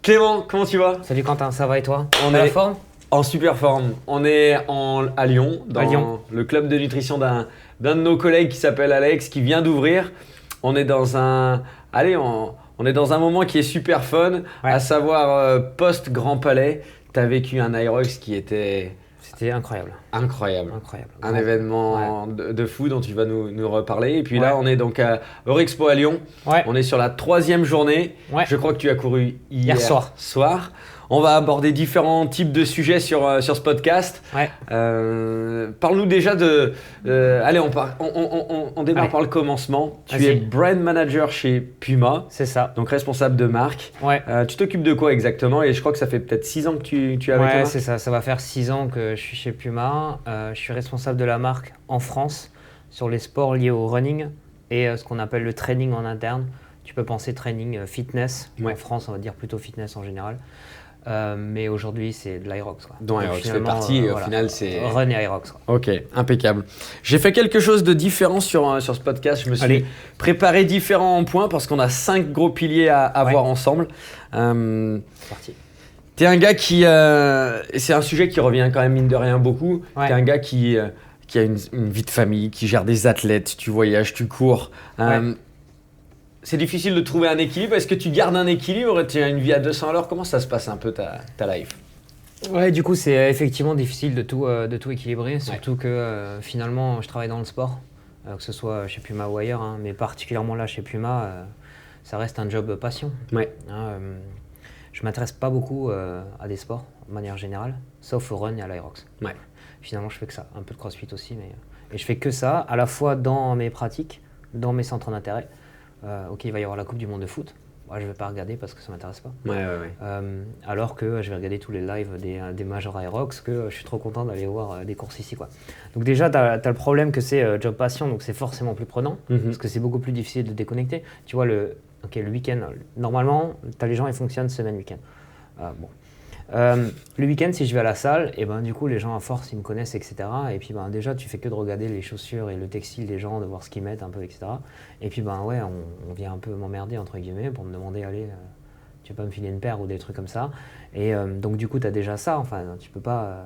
Clément, comment tu vas? Salut Quentin, ça va et toi? On T'as la est forme? en super forme. On est à Lyon, dans Lyon. le club de nutrition d'un de nos collègues qui s'appelle Alex, qui vient d'ouvrir. On est dans un, on est dans un moment qui est super fun, Ouais. à savoir post Grand Palais. Tu as vécu un Aerox qui était C'était incroyable. incroyable. Incroyable. Un Grand. événement de fou dont tu vas nous reparler. Et puis là, Ouais. on est donc à Eurexpo à Lyon. Ouais. On est sur la 3e journée. Ouais. Je crois que tu as couru hier soir. On va aborder différents types de sujets sur ce podcast. Ouais. Parle-nous déjà de... allez, on démarre Allez. par le commencement. Tu Vas-y. es brand manager chez Puma, C'est ça. donc responsable de marque. Ouais. Tu t'occupes de quoi exactement? Et je crois que ça fait peut-être 6 ans que tu es avec Ouais, Puma. c'est ça. Ça va faire 6 ans que je suis chez Puma. Je suis responsable de la marque en France sur les sports liés au running et ce qu'on appelle le training en interne. Tu peux penser training fitness. Ouais. En France, on va dire plutôt fitness en général. Mais aujourd'hui, c'est de l'Aerox. Dont Donc, Aerox fait finalement, partie et au voilà. final, c'est... Run et Aerox. Ok, impeccable. J'ai fait quelque chose de différent sur ce podcast. Je me suis Allez. préparé différents points parce qu'on a 5 gros piliers à Ouais. voir ensemble. C'est parti. T'es un gars qui... et c'est un sujet qui revient quand même mine de rien beaucoup. Ouais. T'es un gars qui a une vie de famille, qui gère des athlètes, tu voyages, tu cours. Ouais. C'est difficile de trouver un équilibre. Est-ce que tu gardes un équilibre? Tu as une vie à 200 à l'heure? Comment ça se passe un peu ta life? Ouais, du coup, c'est effectivement difficile de tout équilibrer, surtout que finalement, je travaille dans le sport, que ce soit chez Puma ou ailleurs, hein, mais particulièrement là chez Puma, ça reste un job passion. Ouais. Hein, je m'intéresse pas beaucoup à des sports, de manière générale, sauf au run et à l'Aerox. Ouais. Finalement, je fais que ça, un peu de crossfit aussi, et je fais que ça, à la fois dans mes pratiques, dans mes centres d'intérêt. Ok, il va y avoir la Coupe du Monde de foot. Moi, je vais pas regarder parce que ça m'intéresse pas. Ouais. Alors que je vais regarder tous les lives des majors Aerox, que je suis trop content d'aller voir des courses ici, quoi. Donc déjà, tu as le problème que c'est job passion, donc c'est forcément plus prenant, parce que c'est beaucoup plus difficile de déconnecter. Tu vois, le week-end, normalement, tu as les gens, ils fonctionnent semaine-week-end. Le week-end, si je vais à la salle, et ben, du coup, les gens à force, ils me connaissent, etc. Et puis ben, déjà, tu fais que de regarder les chaussures et le textile des gens, de voir ce qu'ils mettent un peu, etc. Et puis ben ouais, on vient un peu m'emmerder, entre guillemets, pour me demander, allez, tu peux pas me filer une paire ou des trucs comme ça. Et donc du coup, tu as déjà ça, enfin, tu peux pas...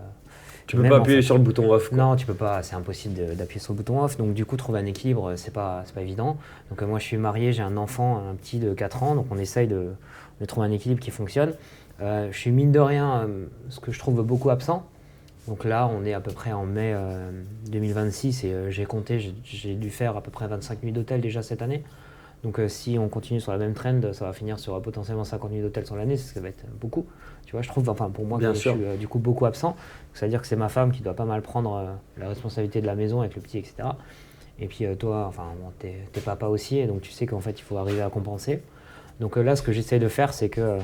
Tu peux même, pas en appuyer fait, sur le bouton off, quoi. non, tu peux pas, c'est impossible d'appuyer sur le bouton off. Donc du coup, trouver un équilibre, c'est pas évident. Donc moi, je suis marié, j'ai un enfant, un petit de 4 ans, donc on essaye de trouver un équilibre qui fonctionne. Je suis mine de rien, ce que je trouve beaucoup absent. Donc là, on est à peu près en mai 2026 et j'ai compté, j'ai dû faire à peu près 25 nuits d'hôtel déjà cette année. Donc si on continue sur la même trend, ça va finir sur potentiellement 50 nuits d'hôtel sur l'année, ça va être beaucoup. Tu vois, je trouve, enfin pour moi, Bien que sûr. je suis du coup beaucoup absent. C'est-à-dire que c'est ma femme qui doit pas mal prendre la responsabilité de la maison avec le petit, etc. Et puis toi, enfin, bon, t'es papa aussi, et donc tu sais qu'en fait, il faut arriver à compenser. Donc là, ce que j'essaie de faire, c'est que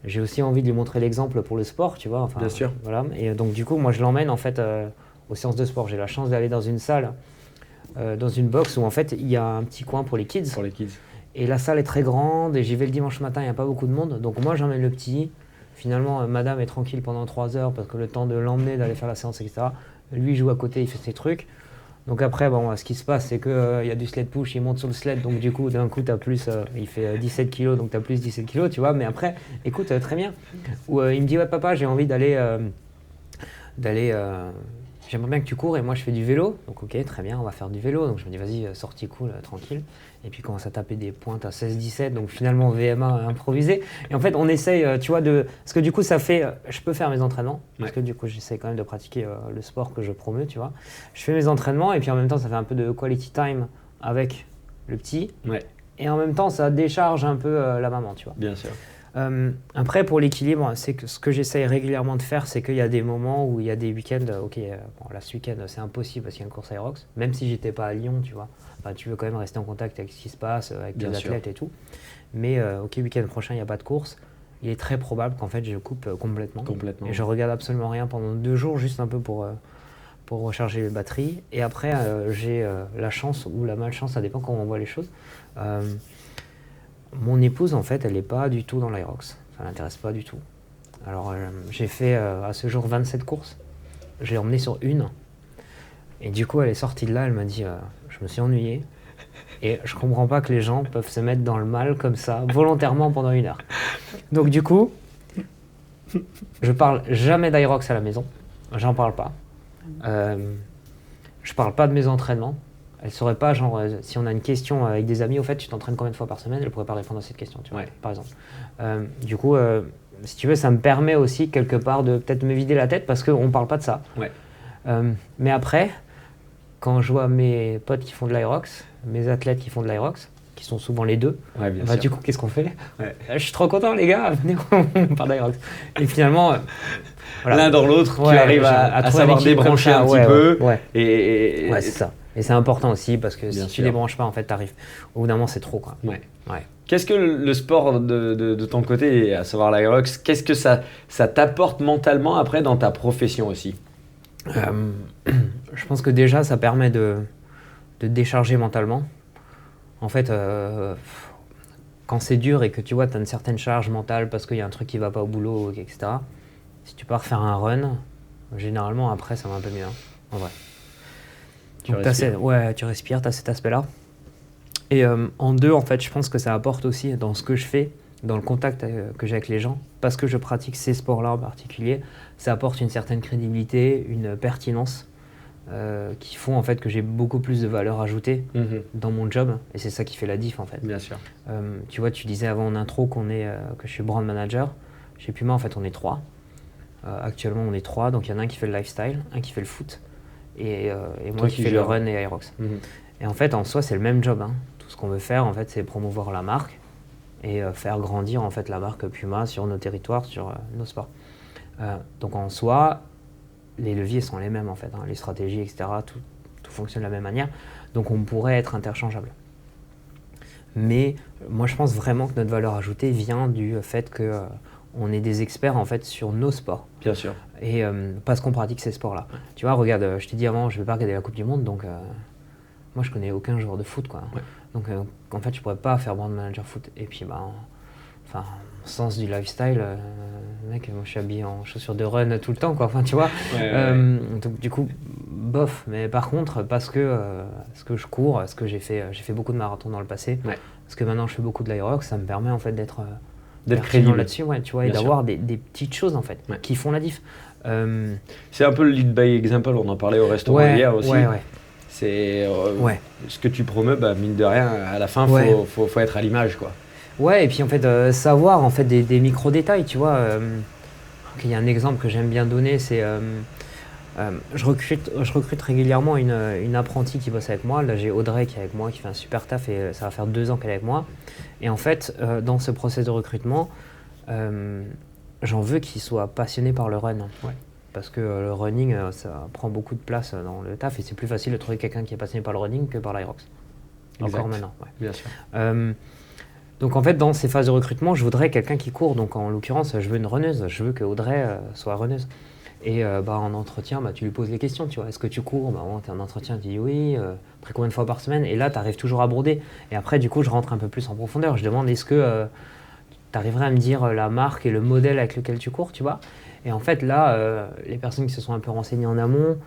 j'ai aussi envie de lui montrer l'exemple pour le sport, tu vois. Enfin, Bien sûr. Voilà. Et donc du coup, moi, je l'emmène en fait aux séances de sport. J'ai la chance d'aller dans une salle, dans une box où en fait, il y a un petit coin pour les kids. Pour les kids. Et la salle est très grande et j'y vais le dimanche matin, il n'y a pas beaucoup de monde. Donc moi, j'emmène le petit. Finalement, madame est tranquille pendant 3 heures parce que le temps de l'emmener, d'aller faire la séance, etc. Lui, il joue à côté, il fait ses trucs. Donc après, bon, ce qui se passe, c'est qu'il y a du sled push, il monte sur le sled, donc du coup, d'un coup, t'as plus, il fait 17 kilos, donc tu as plus 17 kilos, tu vois. Mais après, écoute, très bien. Ou il me dit, ouais, papa, j'ai envie d'aller, j'aimerais bien que tu cours et moi je fais du vélo. Donc ok, très bien, on va faire du vélo. Donc je me dis, vas-y, sortie cool, tranquille. Et puis commence à taper des pointes à 16-17, donc finalement VMA improvisé. Et en fait, on essaye, tu vois, parce que du coup, ça fait, je peux faire mes entraînements, parce que du coup, j'essaie quand même de pratiquer le sport que je promeux, tu vois. Je fais mes entraînements et puis en même temps, ça fait un peu de quality time avec le petit. Ouais, Et en même temps, ça décharge un peu la maman, tu vois. bien sûr. Après, pour l'équilibre, c'est que ce que j'essaye régulièrement de faire, c'est qu'il y a des moments où il y a des week-ends, ok, bon, là ce week-end c'est impossible parce qu'il y a une course Aerox, même si j'étais pas à Lyon, tu vois. Enfin, tu veux quand même rester en contact avec ce qui se passe, avec Bien tes sûr. athlètes et tout. Mais ok, week-end prochain, il n'y a pas de course. Il est très probable qu'en fait, je coupe complètement. Complètement. Et je regarde absolument rien pendant 2 jours, juste un peu pour recharger les batteries. Et après, j'ai la chance ou la malchance, ça dépend comment on voit les choses. Mon épouse, en fait, elle n'est pas du tout dans l'Aerox. Ça ne l'intéresse pas du tout. Alors, j'ai fait à ce jour 27 courses. Je l'ai emmenée sur une. Et du coup, elle est sortie de là, elle m'a dit je me suis ennuyé. Et je comprends pas que les gens peuvent se mettre dans le mal comme ça, volontairement pendant 1 heure. Donc du coup, Je parle jamais d'Aerox à la maison. J'en parle pas. Je parle pas de mes entraînements. Elle saurait pas, genre, si on a une question avec des amis, au fait, tu t'entraînes combien de fois par semaine? Elle pourrait pas répondre à cette question, tu vois, par exemple. Du coup, si tu veux, ça me permet aussi quelque part de peut-être me vider la tête parce qu'on parle pas de ça. Ouais. Mais après, quand je vois mes potes qui font de l'Aerox, mes athlètes qui font de l'Aerox, qui sont souvent les deux, du coup, qu'est-ce qu'on fait? Je suis trop content, les gars, venez, on parle d'Aerox. Et finalement, l'un dans l'autre, tu arrives à savoir débrancher un petit peu. Et c'est ça. Et c'est important aussi parce que si tu débranches pas, en fait, t'arrives. Au bout d'un moment, c'est trop, quoi. Qu'est-ce que le sport de ton côté, à savoir l'Aerox, qu'est-ce que ça t'apporte mentalement après dans ta profession aussi? Je pense que déjà, ça permet de décharger mentalement. En fait, quand c'est dur et que tu vois, tu as une certaine charge mentale parce qu'il y a un truc qui va pas au boulot, etc. Si tu pars faire un run, généralement, après, ça va un peu mieux, en vrai. Donc, tu respires, tu as cet aspect-là. Et en deux, en fait, je pense que ça apporte aussi dans ce que je fais, dans le contact que j'ai avec les gens, parce que je pratique ces sports-là en particulier, ça apporte une certaine crédibilité, une pertinence qui font en fait que j'ai beaucoup plus de valeur ajoutée dans mon job, et c'est ça qui fait la diff en fait. Bien sûr. Tu vois, tu disais avant en intro que je suis brand manager. Chez Puma, en fait, on est 3. Actuellement, on est 3, donc il y en a un qui fait le lifestyle, un qui fait le foot, et moi qui fais le run et Aerox. Et en fait, en soi, c'est le même job. Tout ce qu'on veut faire, en fait, c'est promouvoir la marque et faire grandir en fait la marque Puma sur nos territoires, sur nos sports. Donc en soi, les leviers sont les mêmes en fait, les stratégies, etc. Tout fonctionne de la même manière. Donc on pourrait être interchangeable. Mais moi, je pense vraiment que notre valeur ajoutée vient du fait que on est des experts en fait sur nos sports. Bien sûr. Et parce qu'on pratique ces sports-là. Tu vois, regarde, je t'ai dit avant, je ne vais pas regarder la Coupe du Monde, donc moi je connais aucun joueur de foot, quoi. Donc en fait, je pourrais pas faire brand manager foot. Et puis, au sens du lifestyle, mec, moi je suis habillé en chaussures de run tout le temps, quoi. Enfin, tu vois. Donc du coup, bof. Mais par contre, parce que je cours, parce que j'ai fait beaucoup de marathons dans le passé, parce que maintenant je fais beaucoup de l'Aerox, ça me permet en fait d'être crédible là-dessus, tu vois, et d'avoir des petites choses en fait qui font la diff. C'est un peu le lead by example, on en parlait au restaurant hier aussi. C'est ce que tu promeux, mine de rien, à la fin, faut être à l'image, quoi. Ouais, et puis en fait, savoir en fait des micro-détails, tu vois. Il y a un exemple que j'aime bien donner, c'est je recrute régulièrement une apprentie qui bosse avec moi. Là, j'ai Audrey qui est avec moi, qui fait un super taf et ça va faire 2 ans qu'elle est avec moi. Et en fait, dans ce process de recrutement, j'en veux qu'il soit passionné par le run. Parce que le running, ça prend beaucoup de place dans le taf et c'est plus facile de trouver quelqu'un qui est passionné par le running que par l'Aerox. Encore maintenant. Bien sûr. Donc en fait, dans ces phases de recrutement, je voudrais quelqu'un qui court. Donc en l'occurrence, je veux une runneuse. Je veux que Audrey soit runneuse. Et en entretien, tu lui poses les questions, tu vois. Est-ce que tu cours? Tu es en entretien, tu dis oui. Après combien de fois par semaine? Et là, tu arrives toujours à broder. Et après, du coup, je rentre un peu plus en profondeur. Je demande, est-ce que tu arriverais à me dire la marque et le modèle avec lequel tu cours, tu vois? Et en fait, là, les personnes qui se sont un peu renseignées en amont,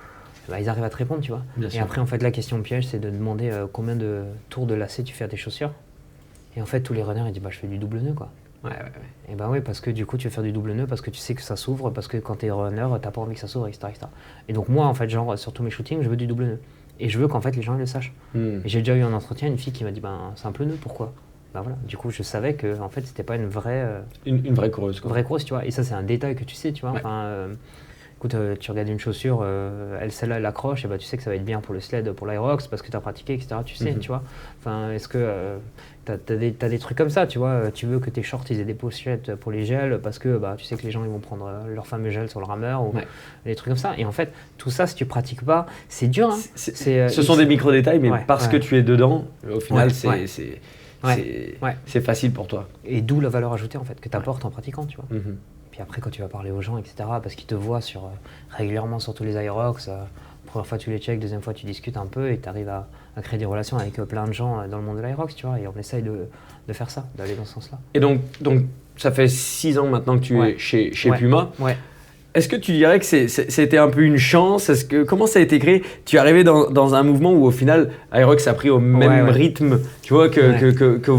ils arrivent à te répondre, tu vois. Et après, en fait, la question piège, c'est de demander combien de tours de lacet tu fais à tes chaussures. Et en fait, tous les runners, ils disent, je fais du double nœud, quoi. Et oui, parce que du coup, tu veux faire du double nœud, parce que tu sais que ça s'ouvre, parce que quand t'es runner, t'as pas envie que ça s'ouvre, etc., etc. Et donc moi, en fait, genre, sur tous mes shootings, je veux du double nœud. Et je veux qu'en fait, les gens ils le sachent. Et j'ai déjà eu un entretien, une fille qui m'a dit, simple nœud, pourquoi? Voilà. Du coup, je savais que en fait, c'était pas une vraie... une vraie coureuse, quoi. Vraie coureuse, tu vois. Et ça, c'est un détail que tu sais, tu vois. Écoute, tu regardes une chaussure, celle-là, elle accroche, et tu sais que ça va être bien pour le sled, pour l'Aerox, parce que tu as pratiqué, etc. Tu sais, tu vois. Enfin, est-ce que t'as des trucs comme ça, tu vois. Tu veux que tes shorts ils aient des pochettes pour les gels, parce que tu sais que les gens ils vont prendre leur fameux gel sur le rameur, ou des trucs comme ça. Et en fait, tout ça, si tu pratiques pas, c'est dur. Ce sont des micro-détails, mais parce que tu es dedans, au final, c'est facile pour toi. Et d'où la valeur ajoutée, en fait, que tu apportes en pratiquant, tu vois. Puis après, quand tu vas parler aux gens, etc., parce qu'ils te voient régulièrement sur tous les Aerox, première fois tu les checks, deuxième fois tu discutes un peu et tu arrives à créer des relations avec plein de gens dans le monde de l'Aerox, tu vois, et on essaye de faire ça, d'aller dans ce sens-là. Et donc ça fait 6 ans maintenant que tu es chez Puma. Est-ce que tu dirais que c'était un peu une chance? Comment ça a été créé? Tu es arrivé dans un mouvement où au final Aerox a pris au même rythme, tu vois, que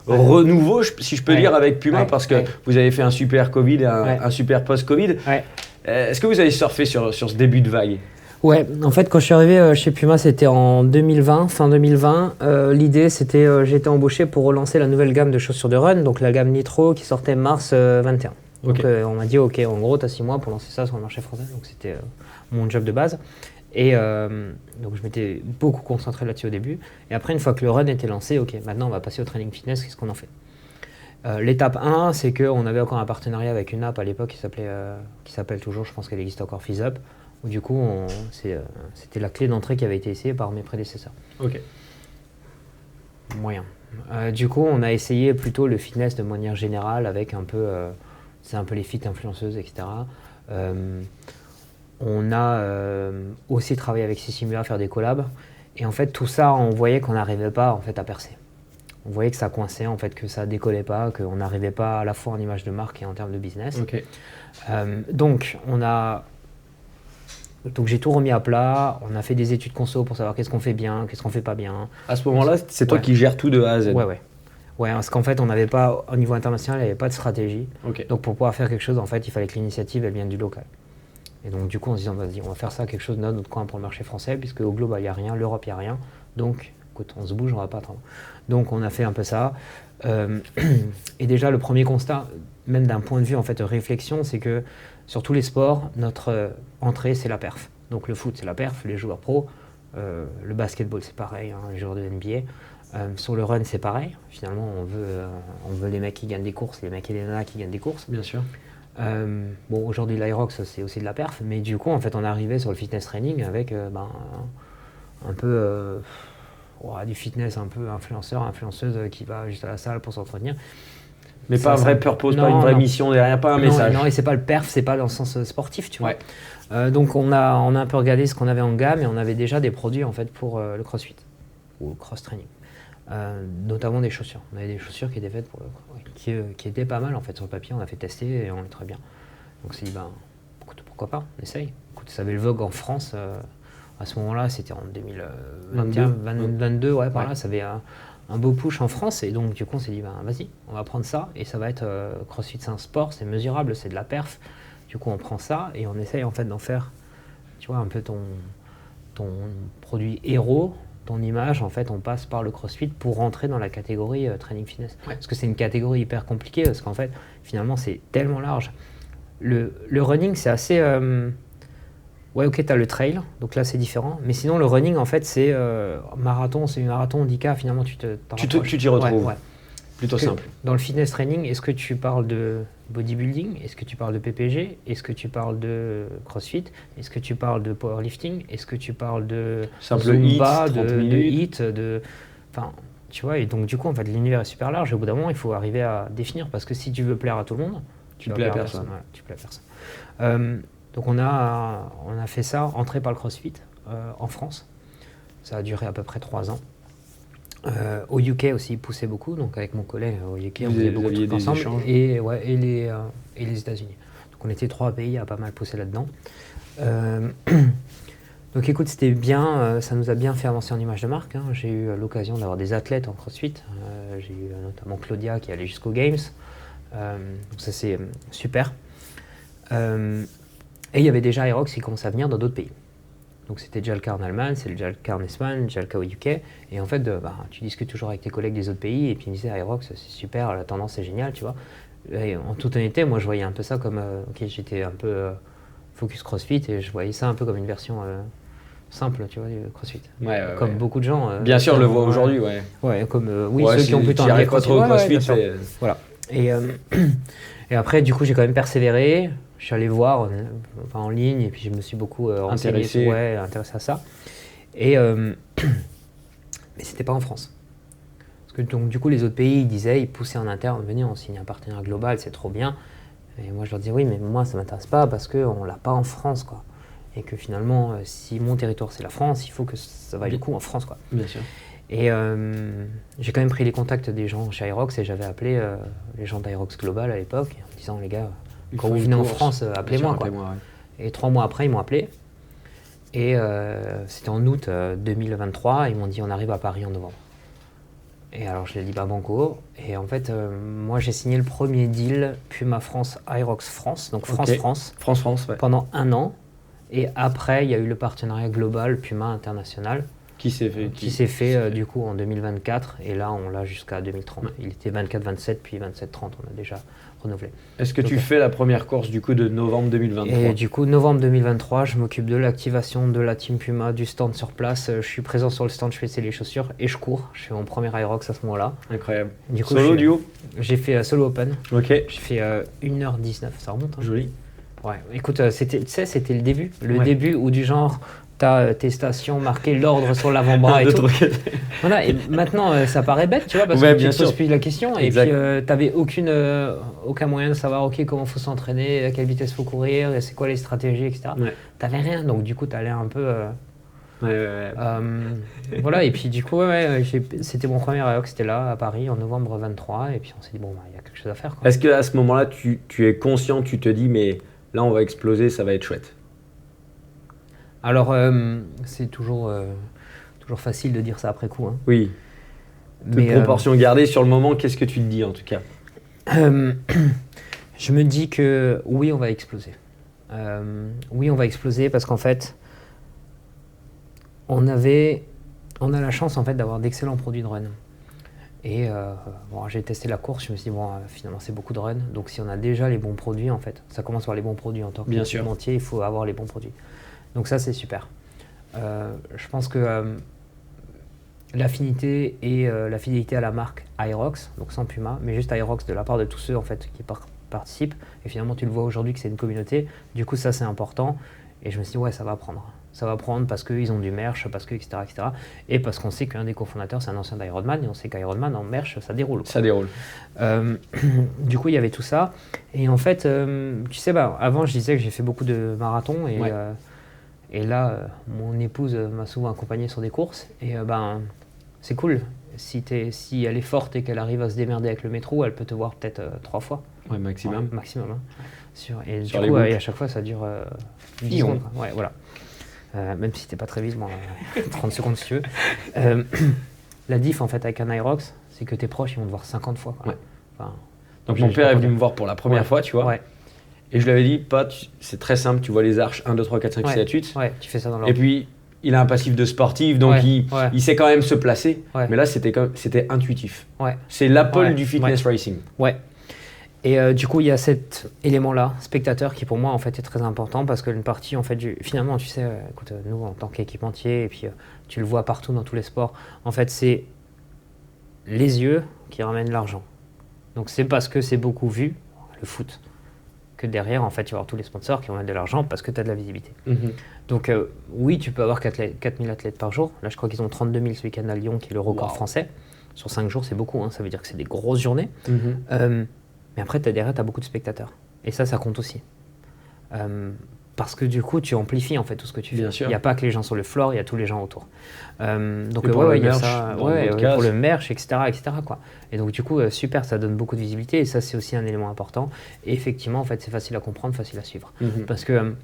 renouveau, si je peux dire, avec Puma, parce que vous avez fait un super Covid et un super post-Covid. Est-ce que vous avez surfé sur ce début de vague? Ouais, en fait, quand je suis arrivé chez Puma, c'était en 2020, fin 2020. L'idée, c'était, j'ai été embauché pour relancer la nouvelle gamme de chaussures de run, donc la gamme Nitro qui sortait mars 21. Donc on m'a dit, ok, en gros, tu as 6 mois pour lancer ça sur le marché français, donc c'était mon job de base. Et donc je m'étais beaucoup concentré là-dessus au début. Et après, une fois que le run était lancé, ok, maintenant on va passer au training fitness, qu'est-ce qu'on en fait? L'étape 1, c'est qu'on avait encore un partenariat avec une app à l'époque qui s'appelle toujours, je pense qu'elle existe encore, FizzUp. Où du coup, c'était la clé d'entrée qui avait été essayée par mes prédécesseurs. Ok. Moyen. Du coup, on a essayé plutôt le fitness de manière générale avec un peu, c'est un peu les fit influenceuses, etc. On a aussi travaillé avec Sissimua à faire des collabs. Et en fait, tout ça, on voyait qu'on n'arrivait pas en fait, à percer. On voyait que ça coinçait, en fait, que ça décollait pas, qu'on n'arrivait pas à la fois en image de marque et en termes de business. Okay. Donc j'ai tout remis à plat, on a fait des études conso pour savoir qu'est-ce qu'on fait bien, qu'est-ce qu'on fait pas bien. À ce moment-là, c'est toi qui gères tout de A à Z. Ouais, parce qu'en fait, on n'avait pas, au niveau international, il n'y avait pas de stratégie. Okay. Donc pour pouvoir faire quelque chose, en fait, il fallait que l'initiative, elle vienne du local. Et donc du coup, on se disant, vas-y, on va faire ça, quelque chose de notre coin pour le marché français, puisque au global, il n'y a rien, l'Europe, il n'y a rien. Donc, écoute, on se bouge, on va pas attendre. Donc on a fait un peu ça. Et déjà, le premier constat, même d'un point de vue, en fait, de réflexion, c'est que sur tous les sports, notre entrée, c'est la perf. Donc le foot, c'est la perf, les joueurs pros. Le basketball, c'est pareil, hein, les joueurs de NBA. Sur le run, c'est pareil. Finalement, on veut les mecs qui gagnent des courses, les mecs et les nanas qui gagnent des courses. Bien sûr. Bon, aujourd'hui, l'Aerox, c'est aussi de la perf. Mais du coup, en fait, on est arrivé sur le fitness training avec un peu du fitness un peu influenceuse qui va juste à la salle pour s'entretenir. Mais pas un vrai purpose, pas une vraie mission derrière, pas un message. Non, et c'est pas le perf, c'est pas dans le sens sportif, tu vois. Donc on a un peu regardé ce qu'on avait en gamme et on avait déjà des produits en fait pour le crossfit ou le cross training, notamment des chaussures. On avait des chaussures qui étaient faites pour qui étaient pas mal en fait sur le papier. On a fait tester et on est très bien. Donc on s'est dit écoute, pourquoi pas, on essaye. Écoute, ça avait le vogue en France à ce moment-là, c'était en 2022, par là, ça avait un beau push en France et donc du coup on s'est dit vas-y, on va prendre ça et ça va être CrossFit, c'est un sport, c'est mesurable, c'est de la perf. Du coup on prend ça et on essaye en fait d'en faire, tu vois, un peu ton produit héros, ton image. En fait on passe par le CrossFit pour rentrer dans la catégorie training fitness. Parce que c'est une catégorie hyper compliquée parce qu'en fait finalement c'est tellement large. Le running c'est assez... ok, tu as le trail, donc là c'est différent. Mais sinon, le running, en fait, c'est marathon, c'est une marathon, 10K, finalement, tu t'y retrouves. Plutôt simple. Dans le fitness training, est-ce que tu parles de bodybuilding? Est-ce que tu parles de PPG? Est-ce que tu parles de CrossFit? Est-ce que tu parles de powerlifting? Est-ce que tu parles de Zumba, de HIIT, enfin, tu vois, et donc du coup, en fait, l'univers est super large. Et au bout d'un moment, il faut arriver à définir, parce que si tu veux plaire à tout le monde, tu plais à personne. Tu plais à personne. Donc on a fait ça, entré par le CrossFit en France. Ça a duré à peu près 3 ans. Au UK aussi, il poussait beaucoup. Donc avec mon collègue au UK, on faisait beaucoup de trucs ensemble. Et les États-Unis. Donc on était 3 pays à pas mal pousser là-dedans. Donc écoute, c'était bien, ça nous a bien fait avancer en image de marque. Hein. J'ai eu l'occasion d'avoir des athlètes en CrossFit. J'ai eu notamment Claudia qui allait jusqu'aux Games. Donc ça c'est super. Et il y avait déjà Aerox qui commençait à venir dans d'autres pays. Donc c'était déjà le cas en Allemagne, c'est déjà le cas en Espagne, déjà le cas au UK. Et en fait, tu discutes toujours avec tes collègues des autres pays et puis ils me disaient Aerox, c'est super, la tendance est géniale, tu vois. Et en toute honnêteté, moi je voyais un peu ça comme, j'étais un peu focus CrossFit et je voyais ça un peu comme une version simple, tu vois, du CrossFit. Comme beaucoup de gens. Bien sûr, on le voit aujourd'hui, comme ceux qui ont plutôt un CrossFit, voilà. Et après, du coup, j'ai quand même persévéré. Je suis allé voir en ligne et puis je me suis beaucoup intéressé à ça. Mais c'était pas en France. Parce que donc, du coup, les autres pays, ils poussaient en interne, venez, on signe un partenaire global, c'est trop bien. Et moi, je leur disais, oui, mais moi, ça m'intéresse pas parce qu'on l'a pas en France, quoi. Et que finalement, si mon territoire, c'est la France, il faut que ça vaille le coup en France, quoi. Bien sûr. Et j'ai quand même pris les contacts des gens chez Aerox et j'avais appelé les gens d'Aerox Global à l'époque en disant, les gars, quand vous venez en France, appelez-moi. Et 3 mois après, ils m'ont appelé. Et c'était en août 2023. Ils m'ont dit on arrive à Paris en novembre. Et alors, je l'ai dit pas banco. Et en fait, moi, j'ai signé le premier deal Puma France, Aerox France, donc France-France. France-France, ouais. Pendant 1 an. Et après, il y a eu le partenariat global Puma International. Qui s'est fait, du coup en 2024. Et là, on l'a jusqu'à 2030. Ouais. Il était 24-27, puis 27-30. On a déjà renouvelé. Est-ce que tu fais la première course du coup de novembre 2023 ? Et du coup, novembre 2023, je m'occupe de l'activation de la team Puma, du stand sur place. Je suis présent sur le stand, je fais essayer les chaussures et je cours. Je fais mon premier Aerox à ce moment-là. Incroyable. Du coup, solo, duo ? J'ai fait solo open. Ok. J'ai fait 1h19, ça remonte. Hein. Joli. Ouais, écoute, c'était le début. Le début où du genre, t'as tes stations marquées l'ordre sur l'avant-bras et tout. Voilà, et maintenant, ça paraît bête, tu vois, parce que tu te poses plus la question. Exact. Et puis, t'avais aucun moyen de savoir, ok, comment faut s'entraîner, à quelle vitesse faut courir, c'est quoi les stratégies, etc. Ouais. T'avais rien, donc du coup, t'allais un peu... voilà, et puis du coup, c'était mon premier Aerox, c'était là, à Paris, en novembre 23, et puis on s'est dit, bon, il y a quelque chose à faire. Quoi. Est-ce qu'à ce moment-là, tu es conscient, tu te dis, mais là, on va exploser, ça va être chouette ? Alors, c'est toujours facile de dire ça après coup. Hein. Oui. Mais proportion gardée, sur le moment, qu'est-ce que tu te dis en tout cas ? Je me dis que oui, on va exploser. Oui, on va exploser parce qu'en fait, on a la chance en fait d'avoir d'excellents produits de run. Et j'ai testé la course, je me suis dit, finalement, c'est beaucoup de run. Donc, si on a déjà les bons produits, en fait, ça commence par les bons produits en tant qu'équipementier, il faut avoir les bons produits. Donc ça, c'est super. Je pense que l'affinité et la fidélité à la marque Aerox, donc sans Puma, mais juste Aerox de la part de tous ceux en fait, qui participent, et finalement tu le vois aujourd'hui que c'est une communauté, du coup ça c'est important, et je me suis dit ouais ça va prendre. Ça va prendre parce qu'ils ont du merch, parce que etc. Et parce qu'on sait qu'un des cofondateurs c'est un ancien d'Ironman, et on sait qu'Ironman en merch ça déroule. Quoi. Ça déroule. Du coup il y avait tout ça, et en fait, tu sais, avant je disais que j'ai fait beaucoup de marathons, et là, mon épouse m'a souvent accompagné sur des courses et c'est cool. Si elle est forte et qu'elle arrive à se démerder avec le métro, elle peut te voir peut-être 3 fois. Ouais, maximum. Ouais, maximum. Hein. Et du coup, à chaque fois, ça dure 10 secondes. Quoi. Ouais, voilà. Même si t'es pas très vite, 30 secondes si tu veux. La diff en fait avec un Aerox, c'est que tes proches ils vont te voir 50 fois. Quoi. Ouais. Donc mon père est venu me voir pour la première fois, tu vois. Ouais. Et je lui avais dit, c'est très simple, tu vois les arches 1, 2, 3, 4, 5, 6, 7, 8. Ouais, tu fais ça dans l'ordre. Et puis, il a un passif de sportif, donc il sait quand même se placer. Ouais. Mais là, c'était intuitif. Ouais. C'est l'Apple du fitness racing. Ouais. Et du coup, il y a cet élément-là, spectateur, qui pour moi, en fait, est très important parce qu'une partie, en fait, finalement, tu sais, écoute, nous, en tant qu'équipementier, et puis tu le vois partout dans tous les sports, en fait, c'est les yeux qui ramènent l'argent. Donc, c'est parce que c'est beaucoup vu, le foot, que derrière, en fait, tu vas avoir tous les sponsors qui vont mettre de l'argent parce que tu as de la visibilité. Mm-hmm. Donc, oui, tu peux avoir 4000 athlètes par jour. Là, je crois qu'ils ont 32 000 ce week-end à Lyon, qui est le record français. Sur 5 jours, c'est beaucoup. Hein. Ça veut dire que c'est des grosses journées. Mm-hmm. Mais après, derrière, tu as beaucoup de spectateurs. Et ça compte aussi. Parce que du coup, tu amplifies en fait tout ce que tu fais. Il n'y a pas que les gens sur le floor, il y a tous les gens autour. Donc, il y a ça pour le merch, etc. quoi. Et donc, du coup, super, ça donne beaucoup de visibilité. Et ça, c'est aussi un élément important. Et effectivement, en fait, c'est facile à comprendre, facile à suivre. Mm-hmm. Parce que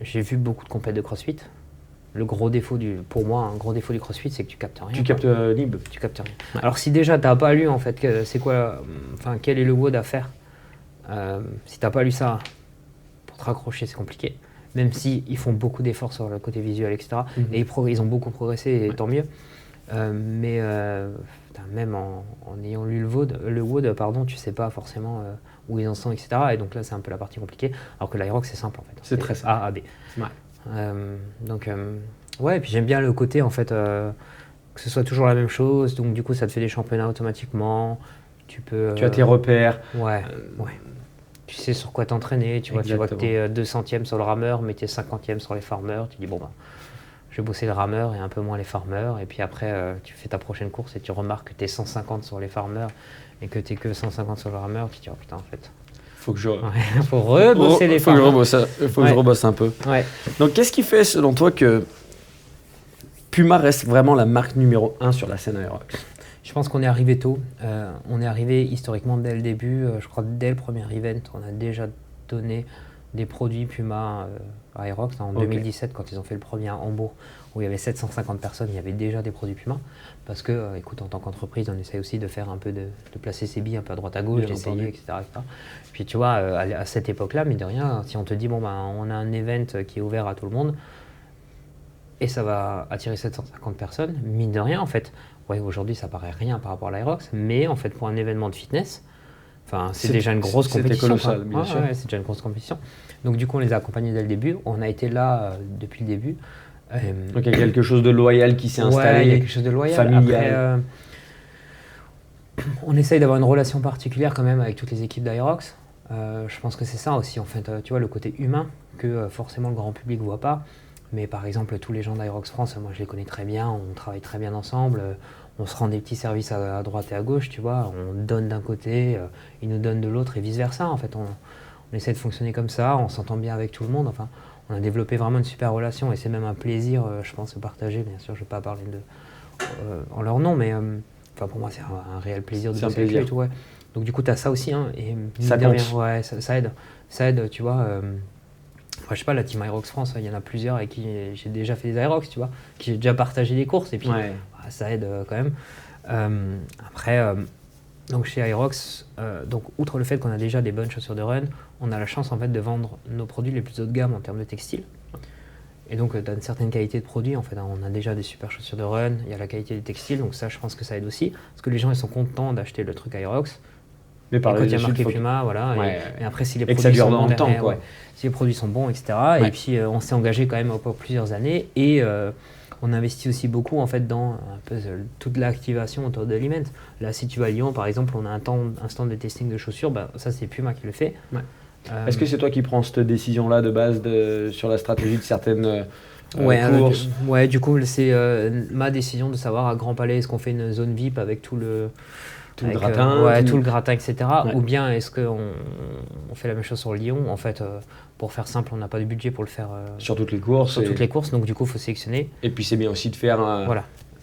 j'ai vu beaucoup de compètes de CrossFit. Le gros défaut pour moi, un gros défaut du CrossFit, c'est que tu captes rien. Tu captes libre. Tu captes rien. Ouais. Alors, si déjà, tu n'as pas lu, en fait, quel est le WOD à faire, si tu n'as pas lu ça, te raccrocher, c'est compliqué. Même s'ils font beaucoup d'efforts sur le côté visuel, etc. Mm-hmm. Et ils ont beaucoup progressé, et tant mieux. Mais même en ayant lu le WOD, tu sais pas forcément où ils en sont, etc. Et donc là, c'est un peu la partie compliquée. Alors que l'Aerox, c'est simple, en fait. C'est très simple. A, B. Ouais. Et puis j'aime bien le côté, en fait, que ce soit toujours la même chose. Donc du coup, ça te fait des championnats automatiquement. Tu as tes repères. Ouais. Tu sais sur quoi t'entraîner, tu vois que t'es 200e sur le rameur, mais t'es 50e sur les farmers. Tu dis, je vais bosser le rameur et un peu moins les farmers. Et puis après, tu fais ta prochaine course et tu remarques que t'es 150 sur les farmers et que t'es que 150 sur le rameur. Tu te dis, oh putain, en fait. Faut rebosser les farmers. Faut que je rebosse un peu. Ouais. Donc, qu'est-ce qui fait, selon toi, que Puma reste vraiment la marque numéro 1 sur la scène Aerox ? Je pense qu'on est arrivé tôt. On est arrivé historiquement dès le début. Je crois dès le premier event, on a déjà donné des produits Puma à Aerox en 2017 quand ils ont fait le premier à Hambourg où il y avait 750 personnes, il y avait déjà des produits Puma parce que écoute, en tant qu'entreprise on essaie aussi de faire un peu de placer ses billes un peu à droite à gauche, d'essayer, etc., etc. Puis tu vois, à cette époque-là, mine de rien, si on te dit bon on a un event qui est ouvert à tout le monde et ça va attirer 750 personnes, mine de rien en fait, ouais, aujourd'hui ça paraît rien par rapport à l'Aerox, mais en fait pour un événement de fitness, c'est déjà une grosse compétition. C'était colossal, bien sûr. Ouais, c'est déjà une grosse compétition. Donc du coup, on les a accompagnés dès le début. On a été là depuis le début. Donc il y a quelque chose de loyal qui s'est installé. Il y a quelque chose de loyal. Familial. Après, on essaye d'avoir une relation particulière quand même avec toutes les équipes d'Aerox. Je pense que c'est ça aussi, en fait. Tu vois, le côté humain que forcément le grand public ne voit pas. Mais par exemple, tous les gens d'Aerox France, moi je les connais très bien. On travaille très bien ensemble. On se rend des petits services à droite et à gauche, tu vois. On donne d'un côté, ils nous donnent de l'autre et vice-versa. En fait, on essaie de fonctionner comme ça, on s'entend bien avec tout le monde. Enfin, on a développé vraiment une super relation et c'est même un plaisir, je pense, de partager. Bien sûr, je ne vais pas parler en leur nom, mais pour moi, c'est un réel plaisir de bosser avec eux et tout. Ouais. Donc du coup, tu as ça aussi. Hein, et ça compte. Ouais, ça aide. Ça aide, tu vois. Je sais pas, la team Aerox France, il y en a plusieurs avec qui j'ai déjà fait des Aerox, tu vois, qui j'ai déjà partagé des courses et puis ça aide quand même. Après, donc chez Aerox, donc outre le fait qu'on a déjà des bonnes chaussures de run, on a la chance en fait de vendre nos produits les plus haut de gamme en termes de textile. Et donc tu as une certaine qualité de produit, en fait, hein, on a déjà des super chaussures de run, il y a la qualité des textiles, donc ça je pense que ça aide aussi, parce que les gens ils sont contents d'acheter le truc Aerox. Mais par quand il y a marqué Puma, voilà. Ouais. Et après, si les et produits sont bons, temps, quoi. Si les produits sont bons, etc. Et puis, on s'est engagé quand même pour plusieurs années et on investit aussi beaucoup en fait dans un peu toute l'activation autour de l'event. Là, si tu vas à Lyon, par exemple, on a un stand de testing de chaussures. Ça, c'est Puma qui le fait. Ouais. Est-ce que c'est toi qui prends cette décision-là de base sur la stratégie de certaines courses du coup, c'est ma décision de savoir à Grand Palais, est-ce qu'on fait une zone VIP avec tout le gratin, tout le gratin, etc. Ouais. Ou bien est-ce qu'on fait la même chose sur Lyon? En fait, pour faire simple, on n'a pas de budget pour le faire sur toutes les courses. Toutes les courses, donc du coup, il faut sélectionner. Et puis c'est bien aussi de faire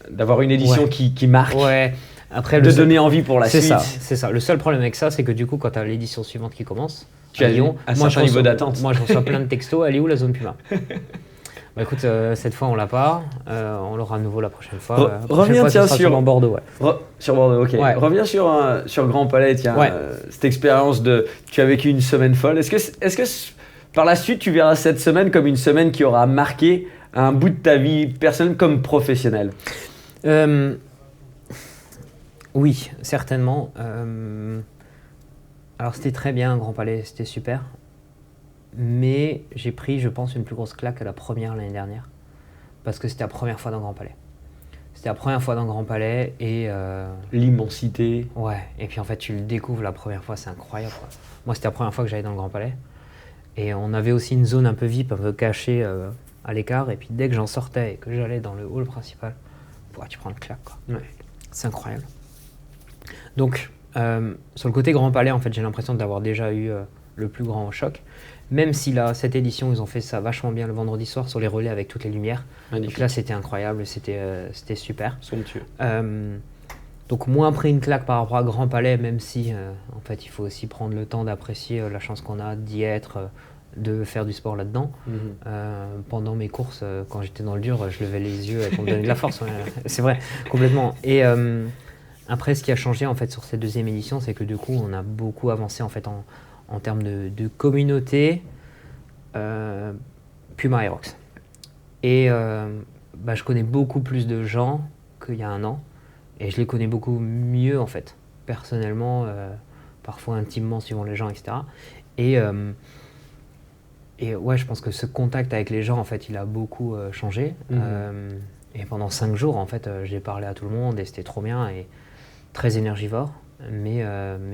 d'avoir une édition qui marque. Ouais. Après, donner envie pour la suite. C'est ça. Le seul problème avec ça, c'est que du coup, quand tu as l'édition suivante qui commence, tu as Lyon, un certain niveau d'attente. Moi, je reçois plein de textos. Elle est où la zone Puma? Écoute, cette fois on l'a pas, on l'aura à nouveau la prochaine fois. Reviens sur Bordeaux. Sur Bordeaux, ok. Ouais. Reviens sur Grand Palais, tiens, cette expérience tu as vécu une semaine folle. Est-ce que par la suite tu verras cette semaine comme une semaine qui aura marqué un bout de ta vie personnelle comme professionnelle? Oui, certainement. Alors c'était très bien, Grand Palais, c'était super. Mais j'ai pris, je pense, une plus grosse claque que la première l'année dernière. Parce que c'était la première fois dans Grand Palais. C'était la première fois dans Grand Palais et... l'immensité. Ouais, et puis en fait, tu le découvres la première fois, c'est incroyable, quoi. Moi, c'était la première fois que j'allais dans le Grand Palais. Et on avait aussi une zone un peu VIP, un peu cachée à l'écart. Et puis dès que j'en sortais et que j'allais dans le hall principal, tu prends une claque, quoi. Ouais. C'est incroyable. Donc, sur le côté Grand Palais, en fait, j'ai l'impression d'avoir déjà eu le plus grand choc. Même si là, cette édition, ils ont fait ça vachement bien le vendredi soir sur les relais avec toutes les lumières. Magnifique. Donc là, c'était incroyable, c'était super. Somptueux. Donc moins pris une claque par rapport à Grand Palais, même si en fait, il faut aussi prendre le temps d'apprécier la chance qu'on a d'y être, de faire du sport là-dedans. Pendant mes courses, quand j'étais dans le dur, je levais les yeux et qu'on me donnait de la force. C'est vrai, complètement. Et après, ce qui a changé en fait sur cette deuxième édition, c'est que du coup, on a beaucoup avancé en fait en termes de communauté Puma Aerox. Et je connais beaucoup plus de gens qu'il y a un an. Et je les connais beaucoup mieux, en fait, personnellement, parfois intimement, suivant les gens, etc. Et ouais, je pense que ce contact avec les gens, en fait, il a beaucoup changé. Et pendant 5 jours, en fait, j'ai parlé à tout le monde et c'était trop bien et très énergivore. Mais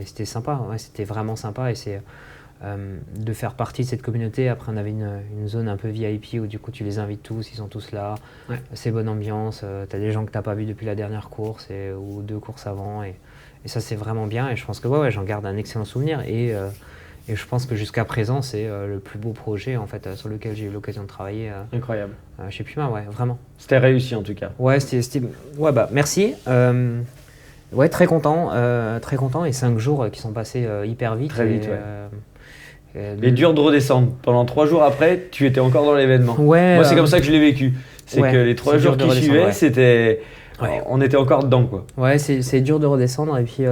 c'était sympa, ouais, c'était vraiment sympa. Et c'est de faire partie de cette communauté. Après, on avait une zone un peu VIP où du coup, tu les invites tous, ils sont tous là. Ouais. C'est bonne ambiance. Tu as des gens que tu n'as pas vus depuis la dernière course ou 2 courses avant. Et ça, c'est vraiment bien. Et je pense que j'en garde un excellent souvenir. Et je pense que jusqu'à présent, c'est le plus beau projet en fait, sur lequel j'ai eu l'occasion de travailler. Incroyable. Chez Puma, ouais, vraiment. C'était réussi en tout cas. Ouais, merci. Ouais, très content. Et 5 jours qui sont passés hyper vite. Très vite, ouais. Mais dur de redescendre. Pendant 3 jours après, tu étais encore dans l'événement. Ouais, moi, c'est comme ça que je l'ai vécu. C'est que les 3 jours qui suivaient, c'était... On était encore dedans, quoi. Ouais, c'est dur de redescendre. Et puis,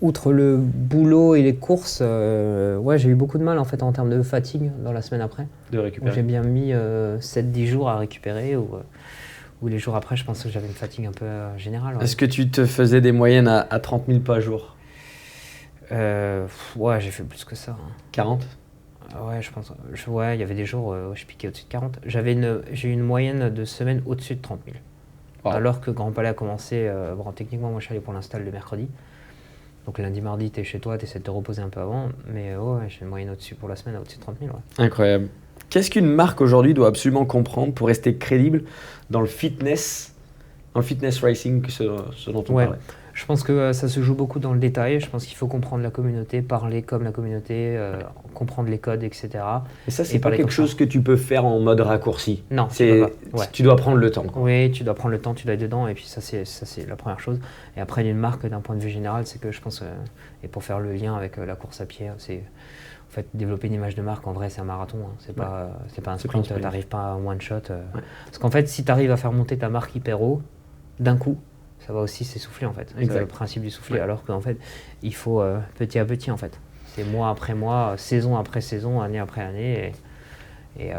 outre le boulot et les courses, j'ai eu beaucoup de mal en fait en termes de fatigue dans la semaine après. De récupérer. J'ai bien mis 7-10 jours à récupérer. Ou les jours après, je pense que j'avais une fatigue un peu générale. Ouais. Est-ce que tu te faisais des moyennes à 30 000 pas jour? Ouais, j'ai fait plus que ça. 40? Ouais, je pense. Ouais, il y avait des jours où je piquais au-dessus de 40. J'ai eu une moyenne de semaine au-dessus de 30 000. Wow. Alors que Grand Palais a commencé, techniquement, moi je suis allé pour l'install le mercredi. Donc lundi, mardi, tu es chez toi, tu essaies de te reposer un peu avant. Mais j'ai une moyenne au-dessus pour la semaine, au-dessus de 30 000. Ouais. Incroyable. Qu'est-ce qu'une marque aujourd'hui doit absolument comprendre pour rester crédible dans le fitness racing, ce dont on parlait? Je pense que ça se joue beaucoup dans le détail. Je pense qu'il faut comprendre la communauté, parler comme la communauté, comprendre les codes, etc. Et ça, c'est pas quelque chose que tu peux faire en mode raccourci. Non, tu dois prendre le temps. Quoi. Oui, tu dois prendre le temps, tu dois être dedans. Et puis ça, c'est la première chose. Et après, une marque, d'un point de vue général, c'est que je pense, et pour faire le lien avec la course à pied, c'est en fait développer une image de marque. En vrai, c'est un marathon. Hein. C'est pas un sprint. Tu n'arrives pas à un one shot. Parce qu'en fait, si tu arrives à faire monter ta marque hyper haut, d'un coup, ça va aussi s'essouffler en fait. C'est le principe du souffler, alors qu'en fait, il faut petit à petit en fait. C'est mois après mois, saison après saison, année après année. Et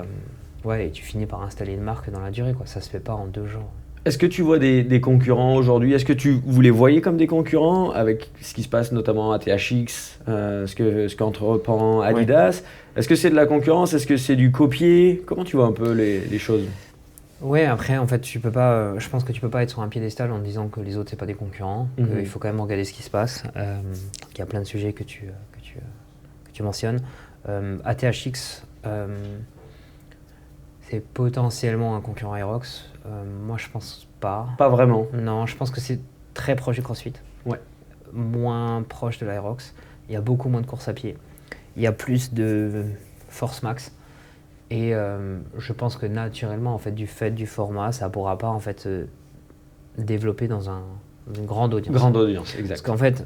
tu finis par installer une marque dans la durée, quoi. Ça se fait pas en 2 jours. Est-ce que tu vois des concurrents aujourd'hui? Est-ce que vous les voyez comme des concurrents avec ce qui se passe notamment à THX, ce qu'entreprend Adidas? Est-ce que c'est de la concurrence? Est-ce que c'est du copier? Comment tu vois un peu les choses? Ouais, après, en fait, je pense que tu peux pas être sur un piédestal en disant que les autres, c'est pas des concurrents. Il faut quand même regarder ce qui se passe. Il y a plein de sujets que tu mentionnes. ATHX, c'est potentiellement un concurrent Aerox. Moi, je pense pas. Pas vraiment. Non, je pense que c'est très proche du CrossFit. Ouais. Moins proche de l'Aerox. Il y a beaucoup moins de courses à pied. Il y a plus de force max. Et je pense que naturellement, en fait, du fait du format, ça ne pourra pas en fait se développer dans une grande audience. Grande audience, exact. Parce qu'en fait,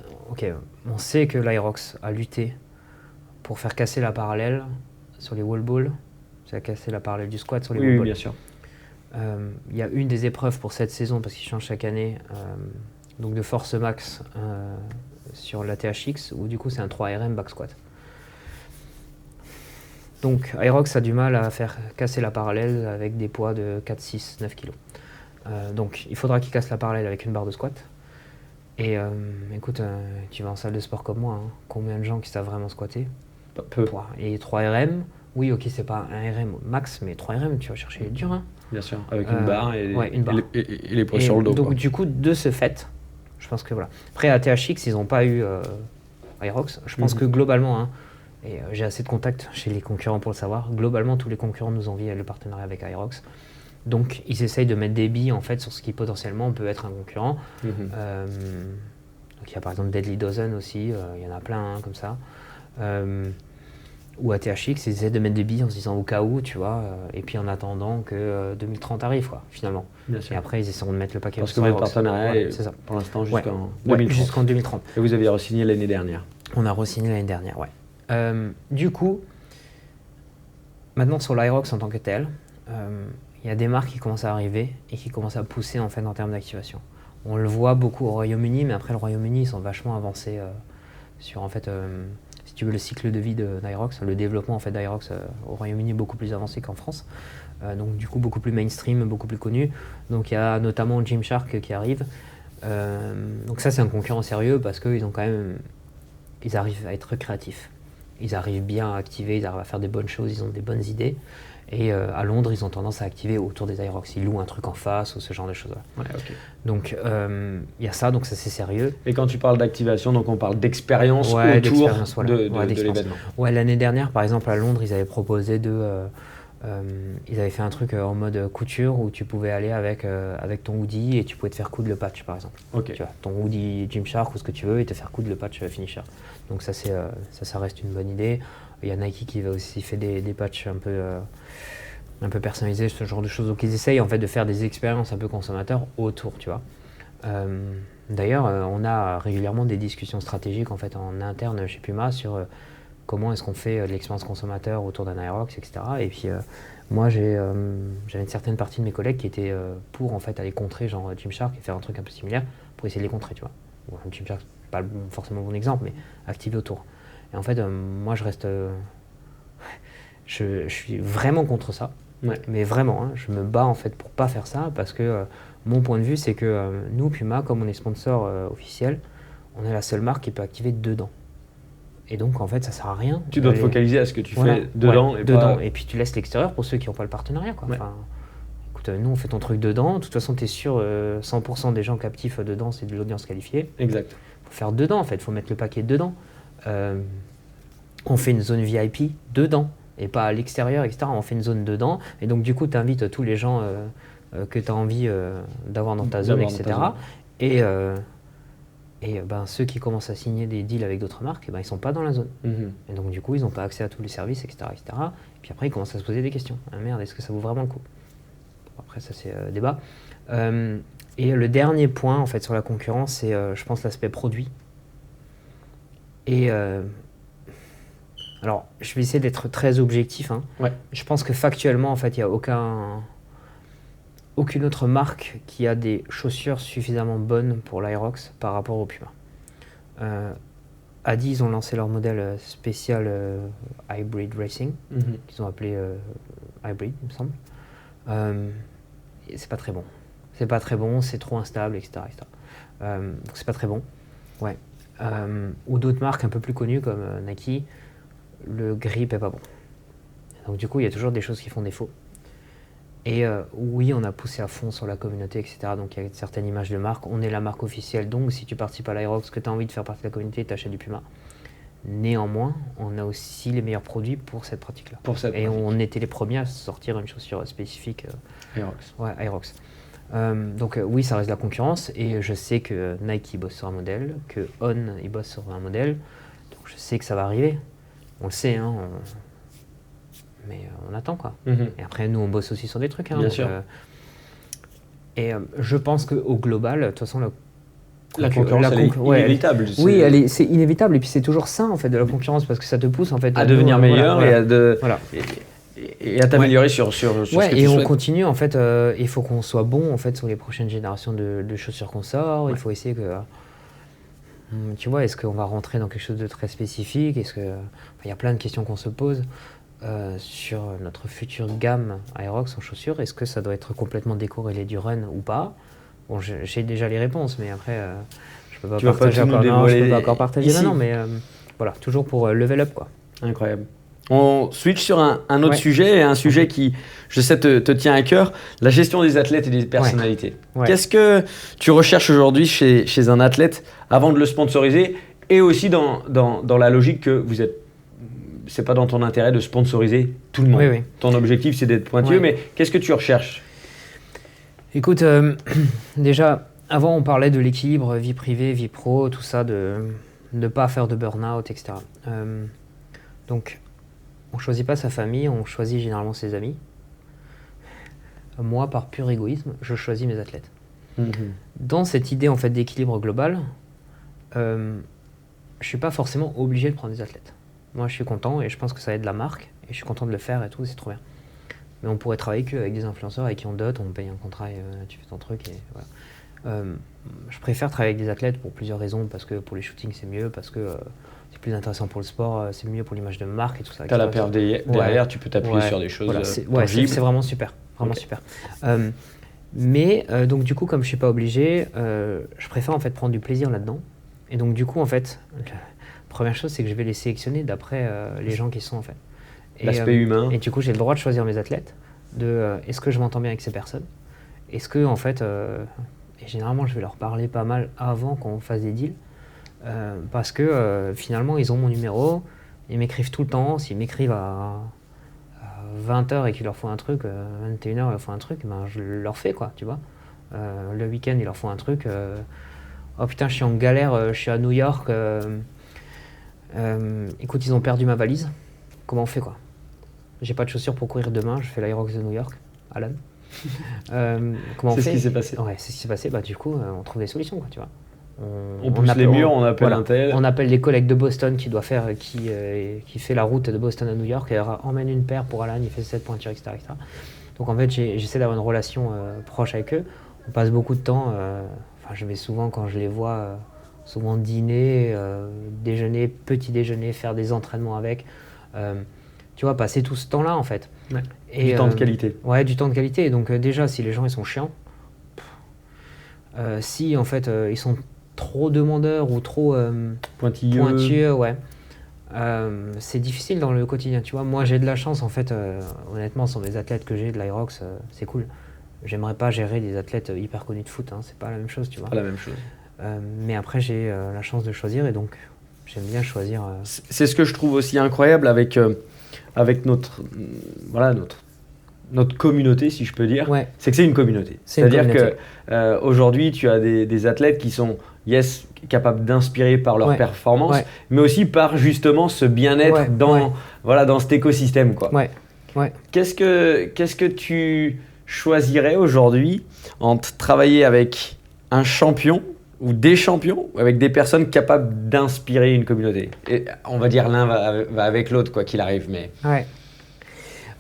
on sait que l'Aerox a lutté pour faire casser la parallèle sur les wall balls. Ça a cassé la parallèle du squat sur les wall balls. Oui, bien sûr. Il y a une des épreuves pour cette saison, parce qu'il change chaque année, donc de force max sur la THX, où du coup c'est un 3RM back squat. Donc Aerox a du mal à faire casser la parallèle avec des poids de 4, 6, 9 kg. Donc il faudra qu'il casse la parallèle avec une barre de squat. Et écoute, tu vas en salle de sport comme moi, hein. Combien de gens qui savent vraiment squatter? Peu. Et 3 RM, oui ok c'est pas un RM max, mais 3 RM tu vas chercher dur. Hein. Bien sûr, avec une barre et les poids et sur le dos. Donc quoi. Du coup, de ce fait, je pense que voilà. Après à THX, ils n'ont pas eu Aerox. Je pense que globalement, hein, et j'ai assez de contacts chez les concurrents pour le savoir, globalement tous les concurrents nous envient le partenariat avec Aerox. Donc ils essayent de mettre des billes en fait sur ce qui potentiellement peut être un concurrent. Donc il y a par exemple Deadly Dozen aussi, il y en a plein comme ça. Ou à THX, ils essaient de mettre des billes en se disant au cas où, tu vois, et puis en attendant que 2030 arrive, quoi, finalement. Bien sûr. Et après, ils essaieront de mettre le paquet. Parce que votre partenariat est pour l'instant jusqu'en 2030. Jusqu'en 2030. Et vous aviez re-signé l'année dernière. On a re-signé l'année dernière, ouais. Du coup, maintenant sur l'Aerox en tant que tel, il y a des marques qui commencent à arriver et qui commencent à pousser en fait en termes d'activation. On le voit beaucoup au Royaume-Uni, mais après le Royaume-Uni, ils sont vachement avancés sur en fait, si tu veux, le cycle de vie d'Aerox, le développement en fait d'Aerox au Royaume-Uni est beaucoup plus avancé qu'en France. Donc du coup beaucoup plus mainstream, beaucoup plus connu. Donc il y a notamment Gymshark qui arrive. Donc ça c'est un concurrent sérieux parce qu'ils ont quand même, ils arrivent à être créatifs. Ils arrivent bien à activer, ils arrivent à faire des bonnes choses, ils ont des bonnes idées. Et à Londres, ils ont tendance à activer autour des Aerox. Ils louent un truc en face ou ce genre de choses. Ouais, okay. Donc il y a ça, donc ça c'est sérieux. Et quand tu parles d'activation, donc on parle d'expérience autour de l'événement. Ouais, l'année dernière, par exemple, à Londres, ils avaient proposé ils avaient fait un truc en mode couture où tu pouvais aller avec ton hoodie et tu pouvais te faire coudre le patch, par exemple. Okay. Tu vois, ton hoodie Gymshark ou ce que tu veux et te faire coudre le patch finisher. Donc ça reste une bonne idée. Il y a Nike qui va aussi faire des patchs un peu personnalisés, ce genre de choses. Donc ils essayent en fait de faire des expériences un peu consommateurs autour, tu vois. D'ailleurs, on a régulièrement des discussions stratégiques en fait en interne chez Puma sur comment est-ce qu'on fait de l'expérience consommateur autour d'un Aerox, etc. Et puis moi, j'avais une certaine partie de mes collègues qui étaient pour en fait aller contrer genre Gymshark et faire un truc un peu similaire pour essayer de les contrer, tu vois. Bon, Gymshark, c'est pas forcément le bon exemple, mais activer autour. Et en fait, moi, je reste... je suis vraiment contre ça. Ouais. Mais vraiment, hein, je me bats en fait pour pas faire ça parce que mon point de vue, c'est que nous, Puma, comme on est sponsor officiel, on est la seule marque qui peut activer dedans. Et donc, en fait, ça sert à rien. Tu dois te focaliser à ce que tu fais dedans. Et puis, tu laisses l'extérieur pour ceux qui n'ont pas le partenariat, quoi. Ouais. Enfin, écoute, nous, on fait ton truc dedans. De toute façon, tu es sûr, 100% des gens captifs dedans, c'est de l'audience qualifiée. Exact. Il faut faire dedans, en fait. Il faut mettre le paquet dedans. On fait une zone VIP dedans et pas à l'extérieur, etc. On fait une zone dedans. Et donc, du coup, tu invites tous les gens que tu as envie d'avoir dans ta zone, etc. Et ceux qui commencent à signer des deals avec d'autres marques, ils ne sont pas dans la zone. Et donc, du coup, ils n'ont pas accès à tous les services, etc., etc. Et puis après, ils commencent à se poser des questions. Ah merde, est-ce que ça vaut vraiment le coup? Après, ça, c'est débat. Et le dernier point, en fait, sur la concurrence, c'est, je pense, l'aspect produit. Et alors, je vais essayer d'être très objectif. Hein. Ouais. Je pense que factuellement, en fait, il n'y a aucune autre marque qui a des chaussures suffisamment bonnes pour l'Aerox par rapport au Puma. Adi, ils ont lancé leur modèle spécial Hybrid Racing, qu'ils ont appelé Hybrid, il me semble. Et c'est pas très bon. C'est pas très bon, c'est trop instable, etc. Donc c'est pas très bon. Ouais. Ou d'autres marques un peu plus connues comme Nike, le grip est pas bon. Donc du coup, il y a toujours des choses qui font défaut. Et oui, on a poussé à fond sur la communauté, etc. Donc il y a certaines images de marque. On est la marque officielle, donc si tu participes à l'Aerox, que tu as envie de faire partie de la communauté, tu achètes du Puma. Néanmoins, on a aussi les meilleurs produits pour cette pratique-là. Et on était les premiers à sortir une chaussure spécifique Aerox. Ouais, Aerox. Donc oui, ça reste de la concurrence. Et je sais que Nike bosse sur un modèle, que On il bosse sur un modèle. Donc je sais que ça va arriver. On le sait, hein. Mais on attend, quoi. Et après, nous, on bosse aussi sur des trucs. Hein, Bien sûr. Je pense qu'au global, de toute façon, la concurrence, elle est inévitable. Oui, c'est inévitable. Et puis, c'est toujours ça, en fait, de la concurrence, parce que ça te pousse, en fait, à devenir meilleur et à t'améliorer sur ce que tu et on souhaites. continue, en fait. Il faut qu'on soit bon, en fait, sur les prochaines générations de chaussures qu'on sort. Il faut essayer que... tu vois, est-ce qu'on va rentrer dans quelque chose de très spécifique? Il y a plein de questions qu'on se pose. Sur notre future gamme Aerox en chaussures, est-ce que ça doit être complètement décorrélé du run ou pas? Bon, j'ai déjà les réponses, mais après, je peux pas partager encore. Non, je peux pas encore partager maintenant, mais voilà, toujours pour level up, quoi. Incroyable. On switch sur un autre sujet, un sujet qui, je sais, te tient à cœur, la gestion des athlètes et des personnalités. Ouais. Qu'est-ce que tu recherches aujourd'hui chez un athlète avant de le sponsoriser et aussi dans la logique que vous êtes. C'est pas dans ton intérêt de sponsoriser tout le monde. Oui. Ton objectif, c'est d'être pointueux, mais qu'est-ce que tu recherches? Écoute, déjà, avant, on parlait de l'équilibre vie privée, vie pro, tout ça, de ne pas faire de burn-out, etc. Donc, on choisit pas sa famille, on choisit généralement ses amis. Moi, par pur égoïsme, je choisis mes athlètes. Dans cette idée, en fait, d'équilibre global, je suis pas forcément obligé de prendre des athlètes. Moi, je suis content et je pense que ça aide la marque et je suis content de le faire et tout, c'est trop bien. Mais on pourrait travailler qu'avec des influenceurs avec qui on dote, on paye un contrat et tu fais ton truc. Et voilà. Je préfère travailler avec des athlètes pour plusieurs raisons, parce que pour les shootings c'est mieux, parce que c'est plus intéressant pour le sport, c'est mieux pour l'image de marque et tout ça. Tu as la paire derrière, tu peux t'appuyer sur des choses tangibles. C'est vraiment super, super. Mais donc du coup, comme je suis pas obligé, je préfère en fait prendre du plaisir là-dedans. Et donc du coup, en fait, première chose, c'est que je vais les sélectionner d'après les gens qui sont en fait. L'aspect humain. Et du coup, j'ai le droit de choisir mes athlètes. Est-ce que je m'entends bien avec ces personnes? Est-ce que, en fait, et généralement, je vais leur parler pas mal avant qu'on fasse des deals. Parce que finalement, ils ont mon numéro. Ils m'écrivent tout le temps. S'ils m'écrivent à 20h et qu'il leur faut un truc, 21h, il leur faut un truc, ben, je leur fais, quoi, tu vois. Le week-end, il leur faut un truc. Oh putain, je suis en galère, je suis à New York. Écoute, ils ont perdu ma valise. Comment on fait, quoi? J'ai pas de chaussures pour courir demain, je fais l'Aerox de New York, Alan. Comment on fait? C'est ce qui s'est passé. Ouais, c'est ce qui s'est passé. Bah, du coup, on trouve des solutions, quoi, tu vois. On pousse les murs, on appelle un tel. On appelle les collègues de Boston qui fait la route de Boston à New York et emmène une paire pour Alan, il fait cette pointure, etc., etc. Donc en fait, j'essaie d'avoir une relation proche avec eux. On passe beaucoup de temps, je vais souvent quand je les vois, souvent dîner, déjeuner, petit déjeuner, faire des entraînements avec. Tu vois, passer tout ce temps-là en fait. Ouais. Et du temps de qualité. Ouais, du temps de qualité. Donc déjà, si les gens ils sont chiants, si en fait ils sont trop demandeurs ou trop pointilleux, ouais. C'est difficile dans le quotidien, tu vois. Moi, j'ai de la chance, en fait, honnêtement, sur les athlètes que j'ai de l'Aerox, c'est cool. J'aimerais pas gérer des athlètes hyper connus de foot, hein. C'est pas la même chose, tu vois. Pas la même chose. Mais après, j'ai la chance de choisir et donc j'aime bien choisir. C'est ce que je trouve aussi incroyable avec notre communauté, si je peux dire. Ouais. C'est que c'est une communauté. C'est-à-dire que aujourd'hui, tu as des athlètes qui sont capables d'inspirer par leur performance, mais aussi par justement ce bien-être dans cet écosystème, quoi. Ouais. Qu'est-ce que tu choisirais aujourd'hui entre travailler avec un champion ou des champions, ou avec des personnes capables d'inspirer une communauté? Et on va dire l'un va avec l'autre, quoi qu'il arrive, mais...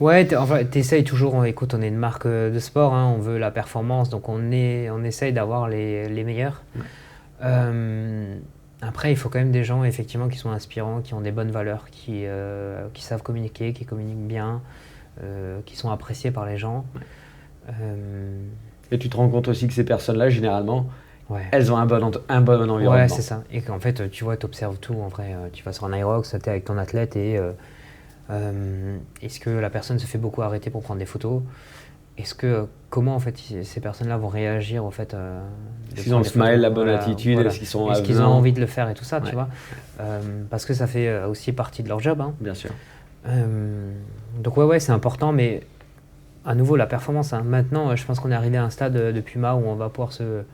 Ouais, t'essayes toujours, écoute, on est une marque de sport, hein, on veut la performance, donc on essaye d'avoir les meilleurs. Après, il faut quand même des gens effectivement qui sont inspirants, qui ont des bonnes valeurs, qui savent communiquer, qui communiquent bien, qui sont appréciés par les gens. Et tu te rends compte aussi que ces personnes-là, généralement, elles ont un bon environnement. Ouais, c'est ça. Et qu'en fait, tu vois, tu observes tout. En vrai, tu vas sur un Aerox, tu es avec ton athlète et est-ce que la personne se fait beaucoup arrêter pour prendre des photos? Comment en fait ces personnes-là vont réagir au fait est-ce qu'ils ont le smile, la bonne attitude, voilà. Est-ce qu'ils ont envie de le faire et tout ça, tu vois, parce que ça fait aussi partie de leur job, hein. Bien sûr. Donc c'est important, mais à nouveau la performance, hein. Maintenant, je pense qu'on est arrivé à un stade de Puma où on va pouvoir se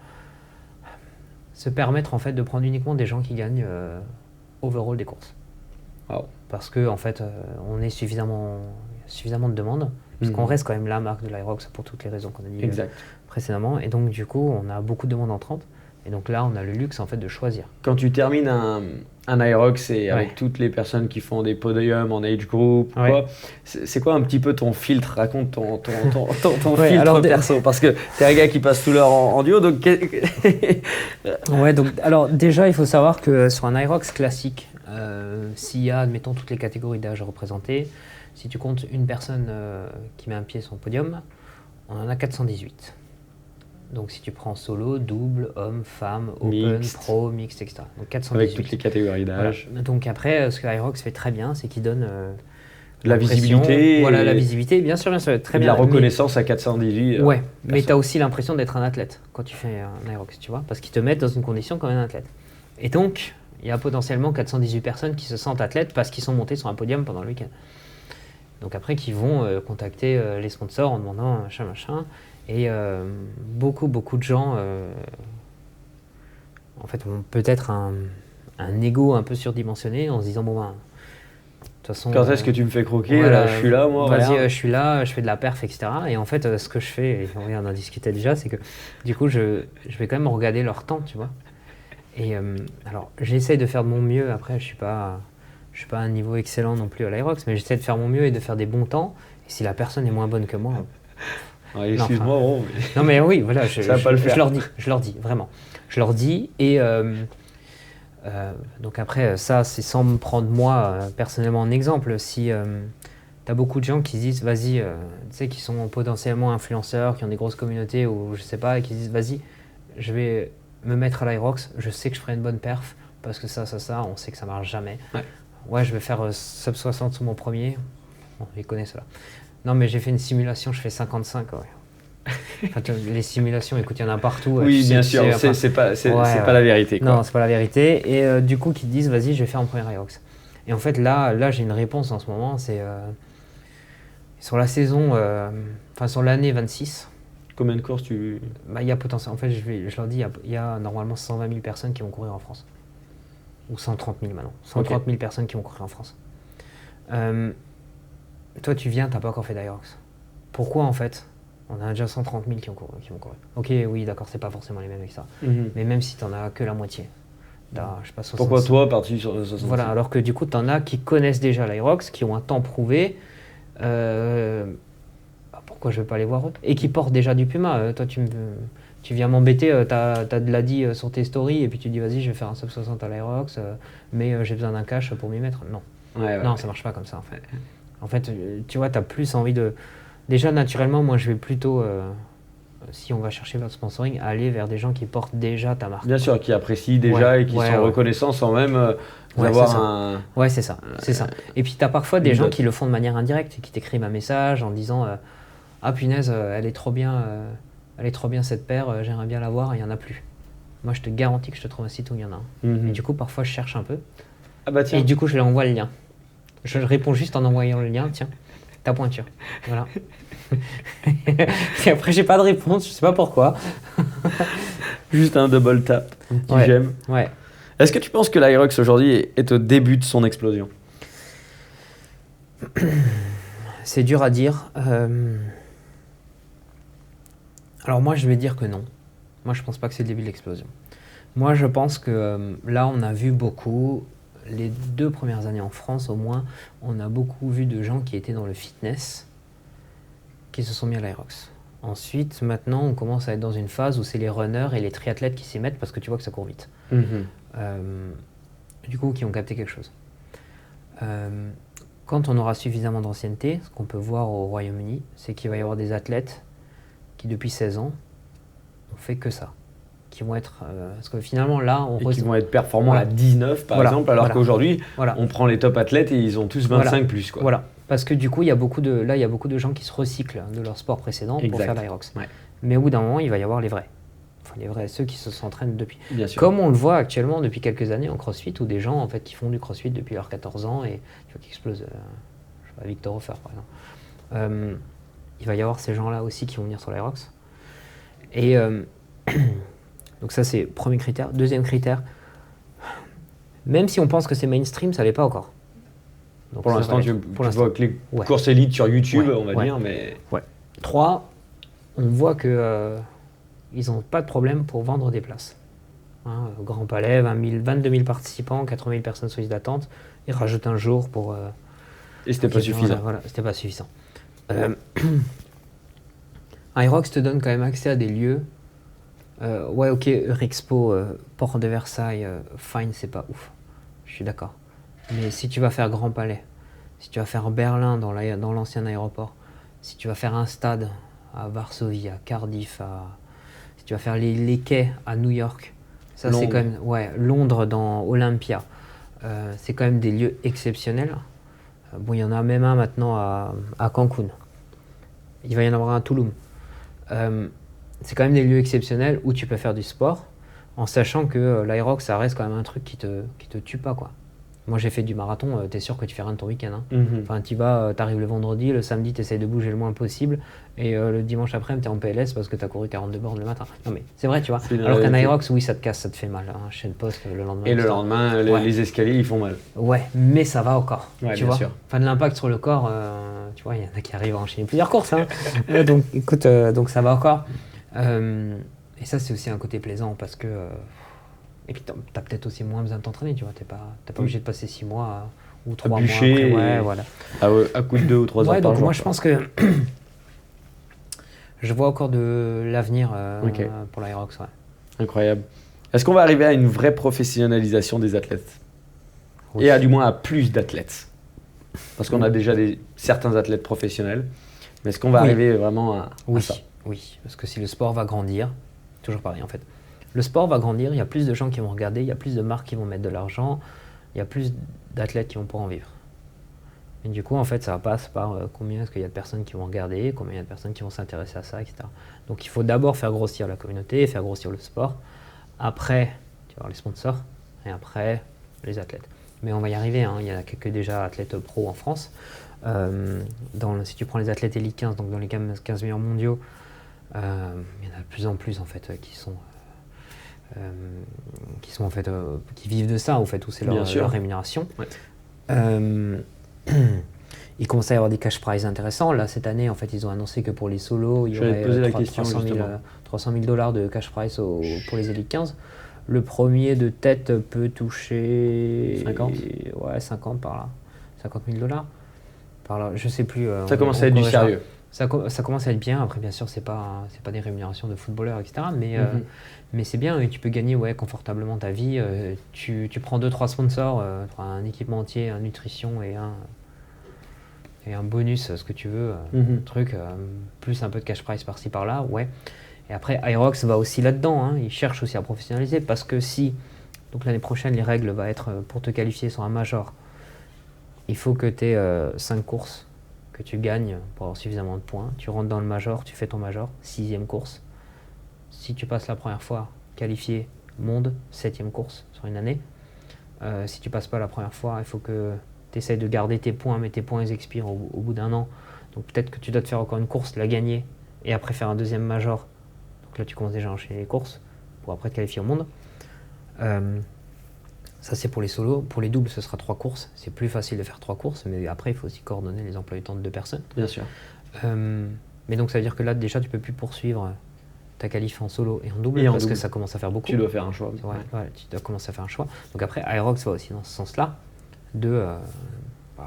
permettre en fait de prendre uniquement des gens qui gagnent overall des courses. Wow. Parce que en fait, on est suffisamment de demandes. Parce qu'on reste quand même la marque de l'Aerox pour toutes les raisons qu'on a dit précédemment. Et donc, du coup, on a beaucoup de demandes entrantes. Et donc là, on a le luxe en fait de choisir. Quand tu termines un Aerox et avec toutes les personnes qui font des podiums en age group, c'est quoi un petit peu ton filtre? Raconte ton filtre perso. Parce que tu es un gars qui passe tout l'heure en duo. Donc... alors déjà, il faut savoir que sur un Aerox classique, s'il y a, admettons, toutes les catégories d'âge représentées, si tu comptes une personne qui met un pied sur le podium, on en a 418. Donc si tu prends solo, double, homme, femme, open, mixte, pro, mixte, etc. Donc 418. Avec toutes les catégories d'âge. Voilà. Donc après, ce que Aerox fait très bien, c'est qu'il donne la visibilité. Voilà, la visibilité, bien sûr, très bien. La reconnaissance à 418. Mais tu as aussi l'impression d'être un athlète quand tu fais un Aerox, tu vois, parce qu'ils te mettent dans une condition comme un athlète. Et donc, il y a potentiellement 418 personnes qui se sentent athlètes parce qu'ils sont montés sur un podium pendant le week-end. Donc après, qui vont contacter les sponsors en demandant machin. Et beaucoup de gens en fait ont peut-être un ego un peu surdimensionné en se disant de toute façon, quand est-ce que tu me fais croquer, là, je suis là, moi. Vas-y, je suis là, je fais de la perf, etc. Et en fait, ce que je fais, et on en discutait déjà, c'est que du coup, je vais quand même regarder leur temps, tu vois. Et alors, j'essaye de faire de mon mieux. Après, je suis pas à un niveau excellent non plus à l'Aerox, mais j'essaie de faire mon mieux et de faire des bons temps. Et si la personne est moins bonne que moi... excuse-moi, Non mais oui, voilà, ça va pas le faire. Je leur dis, vraiment. Je leur dis et donc après, ça c'est sans me prendre moi personnellement en exemple. Si tu as beaucoup de gens qui se disent, vas-y, tu sais, qui sont potentiellement influenceurs, qui ont des grosses communautés ou je sais pas, et qui se disent, vas-y, je vais me mettre à l'Aerox, je sais que je ferai une bonne perf, parce que ça, on sait que ça marche jamais. Ouais, je vais faire sub 60 sur mon premier. Bon, ils connaissent cela. Non, mais j'ai fait une simulation, je fais 55. Enfin, les simulations, écoute, il y en a partout. Oui, bien sûr, c'est pas la vérité, quoi. Non, c'est pas la vérité. Et du coup, qui te disent, vas-y, je vais faire mon premier Aerox. Et en fait, là j'ai une réponse en ce moment. C'est sur la saison, sur l'année 26. Combien de courses il y a potentiel. En fait, je leur dis, il y a normalement 120 000 personnes qui vont courir en France. Ou 130 000 maintenant. 130 000 personnes qui vont courir en France. Toi, tu viens, tu n'as pas encore fait d'Aerox. Pourquoi, en fait, On a déjà 130 000 qui ont couru. Ok, oui, d'accord, c'est pas forcément les mêmes avec ça. Mais même si tu n'en as que la moitié. Je sais pas, pourquoi toi, parti sur 66? Voilà, alors que du coup, tu en as qui connaissent déjà l'Aerox, qui ont un temps prouvé. Pourquoi je ne vais pas aller voir eux? Et qui portent déjà du Puma. Toi, tu viens m'embêter, tu as de l'ADI sur tes stories, et puis tu dis, vas-y, je vais faire un sub 60 à l'Aerox, mais j'ai besoin d'un cash pour m'y mettre. Non, non, ça marche pas comme ça, en fait. En fait, tu vois, tu as plus envie de... Déjà, naturellement, moi, je vais plutôt... si on va chercher votre sponsoring, aller vers des gens qui portent déjà ta marque. Bien sûr, qui apprécient déjà et qui sont reconnaissants sans même avoir un... Ouais, c'est ça. Et puis, tu as parfois des gens qui le font de manière indirecte, qui t'écrivent un message en disant ah punaise, elle est trop bien cette paire, j'aimerais bien la voir, il n'y en a plus. Moi, je te garantis que je te trouve un site où il y en a un. Et du coup, parfois, je cherche un peu. Ah bah tiens. Et du coup, je lui envoie le lien. Je réponds juste en envoyant le lien, tiens, ta pointure. Voilà. Et après, j'ai pas de réponse, je sais pas pourquoi. Juste un double tap, un petit j'aime. Ouais. Est-ce que tu penses que l'Aerox aujourd'hui est au début de son explosion? C'est dur à dire. Alors moi, je vais dire que non. Moi, je pense pas que c'est le début de l'explosion. Moi, je pense que là, on a vu beaucoup, les 2 premières années en France au moins, on a beaucoup vu de gens qui étaient dans le fitness qui se sont mis à l'Aerox. Ensuite, maintenant, on commence à être dans une phase où c'est les runners et les triathlètes qui s'y mettent parce que tu vois que ça court vite. Du coup, qui ont capté quelque chose. Quand on aura suffisamment d'ancienneté, ce qu'on peut voir au Royaume-Uni, c'est qu'il va y avoir des athlètes qui, depuis 16 ans, ont fait que ça. Qui vont être... parce que finalement, là, qui vont être performants à 19, par exemple, alors qu'aujourd'hui, on prend les top athlètes et ils ont tous 25 plus. Quoi. Voilà. Parce que du coup, il y a beaucoup de gens qui se recyclent de leur sport précédent pour faire l'Aerox. Ouais. Mais au bout d'un moment, il va y avoir les vrais. Enfin, les vrais, ceux qui s'entraînent depuis. Bien sûr. Comme on le voit actuellement depuis quelques années en CrossFit, où des gens en fait, qui font du CrossFit depuis leurs 14 ans et qui explosent. Je sais pas, Victor Hofer, par exemple. Il va y avoir ces gens-là aussi qui vont venir sur l'Aerox. Et donc ça, c'est premier critère. Deuxième critère, même si on pense que c'est mainstream, ça ne l'est pas encore. Donc pour l'instant, tu vois que les courses élites sur YouTube, on va dire, mais... 3, on voit que ils n'ont pas de problème pour vendre des places. Grand Palais, 22 000 participants, 80 000 personnes sur liste d'attente. Ils rajoutent un jour pour... et c'était pas suffisant. Voilà, c'était pas suffisant. Aerox te donne quand même accès à des lieux. Rexpo, Port de Versailles, fine, c'est pas ouf. Je suis d'accord. Mais si tu vas faire Grand Palais, si tu vas faire Berlin dans l'ancien aéroport, si tu vas faire un stade à Varsovie, à Cardiff, si tu vas faire les quais à New York, ça c'est quand même... Londres dans Olympia, c'est quand même des lieux exceptionnels. Bon, il y en a même un maintenant à Cancun. Il va y en avoir un à Tulum. C'est quand même des lieux exceptionnels où tu peux faire du sport, en sachant que l'Aerox, ça reste quand même un truc qui te tue pas, quoi. Moi, j'ai fait du marathon, t'es sûr que tu fais rien de ton week-end. Enfin, tu vas, t'arrives le vendredi, le samedi, t'essayes de bouger le moins possible, et le dimanche après-midi, t'es en PLS parce que t'as couru 42 bornes le matin. Non, mais c'est vrai, tu vois. Alors qu'un Aerox, oui, ça te casse, ça te fait mal. Chaîne poste le lendemain. Et le lendemain, les escaliers, ils font mal. Ouais, mais ça va au corps. Tu vois. Sûr. Enfin, de l'impact sur le corps, tu vois, il y en a qui arrivent à enchaîner plusieurs courses. Donc, écoute, donc ça va au corps. Et ça, c'est aussi un côté plaisant parce que. Et puis, t'as peut-être aussi moins besoin de t'entraîner, tu vois. T'es pas obligé de passer 6 mois ou 3 mois après. Ouais, voilà. À coup de 2 ou 3 heures par jour. Moi, je pense que je vois encore de l'avenir pour l'Aerox. Ouais. Incroyable. Est-ce qu'on va arriver à une vraie professionnalisation des athlètes? Et du moins à plus d'athlètes? Parce qu'on a déjà certains athlètes professionnels. Mais est-ce qu'on va arriver vraiment à ça? Oui, parce que si le sport va grandir, toujours pareil en fait. Le sport va grandir, il y a plus de gens qui vont regarder, il y a plus de marques qui vont mettre de l'argent, il y a plus d'athlètes qui vont pouvoir en vivre. Et du coup, en fait, ça passe par combien est-ce qu'il y a de personnes qui vont regarder, combien il y a de personnes qui vont s'intéresser à ça, etc. Donc il faut d'abord faire grossir la communauté, faire grossir le sport. Après, tu vas avoir les sponsors, et après, les athlètes. Mais on va y arriver, il y en a quelques déjà athlètes pro en France. Si tu prends les athlètes Elite 15, donc dans les 15 meilleurs mondiaux, il y en a de plus en plus en fait qui vivent de ça, en fait, où c'est leur rémunération. Ouais. Il commence à y avoir des cash prizes intéressants. Là, cette année, en fait, ils ont annoncé que pour les solos, il y aurait 300 000 $ de cash prize pour les Elite 15. Le premier de tête peut toucher 50 Ouais, 50 par là. 50 000 $. Par là, je sais plus. Ça commence à être du sérieux. Ça commence à être bien. Après, bien sûr, c'est pas des rémunérations de footballeurs, etc. Mais c'est bien et tu peux gagner confortablement ta vie. Tu prends 2-3 sponsors, un équipement entier, une nutrition et un bonus, ce que tu veux, plus un peu de cash prize par-ci par-là, ouais. Et après, Aerox va aussi là-dedans, hein. Il cherche aussi à professionnaliser parce que donc l'année prochaine, les règles vont être pour te qualifier sur un major, il faut que tu aies 5 courses que tu gagnes pour avoir suffisamment de points. Tu rentres dans le major, tu fais ton major, 6e course. Si tu passes la première fois, qualifié monde, 7e course sur une année. Si tu passes pas la première fois, il faut que tu essayes de garder tes points, mais tes points ils expirent au bout d'un an. Donc peut-être que tu dois te faire encore une course, la gagner, et après faire un deuxième major. Donc là tu commences déjà à enchaîner les courses, pour après te qualifier au monde. Ça c'est pour les solos. Pour les doubles, ce sera 3 courses. C'est plus facile de faire 3 courses, mais après il faut aussi coordonner les emplois du temps de 2 personnes. Bien sûr. Mais donc ça veut dire que là déjà tu peux plus poursuivre ta qualif en solo et en double, parce que ça commence à faire beaucoup. Tu dois faire un choix. Ouais, tu dois commencer à faire un choix. Donc après, Aerox va aussi dans ce sens-là,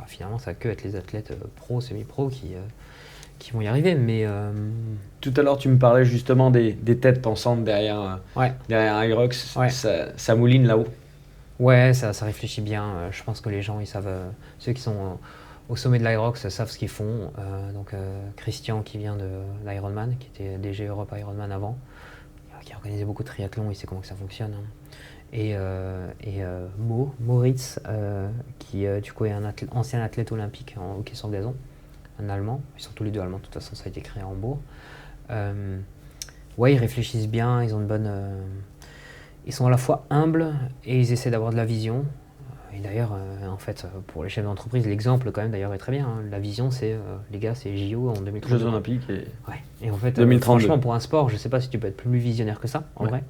finalement ça va que être les athlètes pro, semi-pro qui vont y arriver. Mais tout à l'heure tu me parlais justement des têtes pensantes derrière Aerox. Ouais. Ça mouline là-haut. Ouais, ça réfléchit bien. Je pense que les gens, ils savent, ceux qui sont au sommet de l'Aerox savent ce qu'ils font. Christian qui vient de l'Ironman, qui était DG Europe Ironman avant, qui organisait beaucoup de triathlon, il sait comment que ça fonctionne. Et Moritz, qui du coup est un ancien athlète olympique en hockey sur gazon, un Allemand. Ils sont tous les deux allemands, de toute façon ça a été créé à Hambourg. Ils réfléchissent bien, ils ont une bonne... Ils sont à la fois humbles et ils essaient d'avoir de la vision. Et d'ailleurs, en fait, pour les chefs d'entreprise, l'exemple quand même d'ailleurs est très bien. La vision, c'est les gars, c'est JO en 2030. Jeux Olympiques et en fait, 2032. Franchement, pour un sport, je sais pas si tu peux être plus visionnaire que ça, en vrai.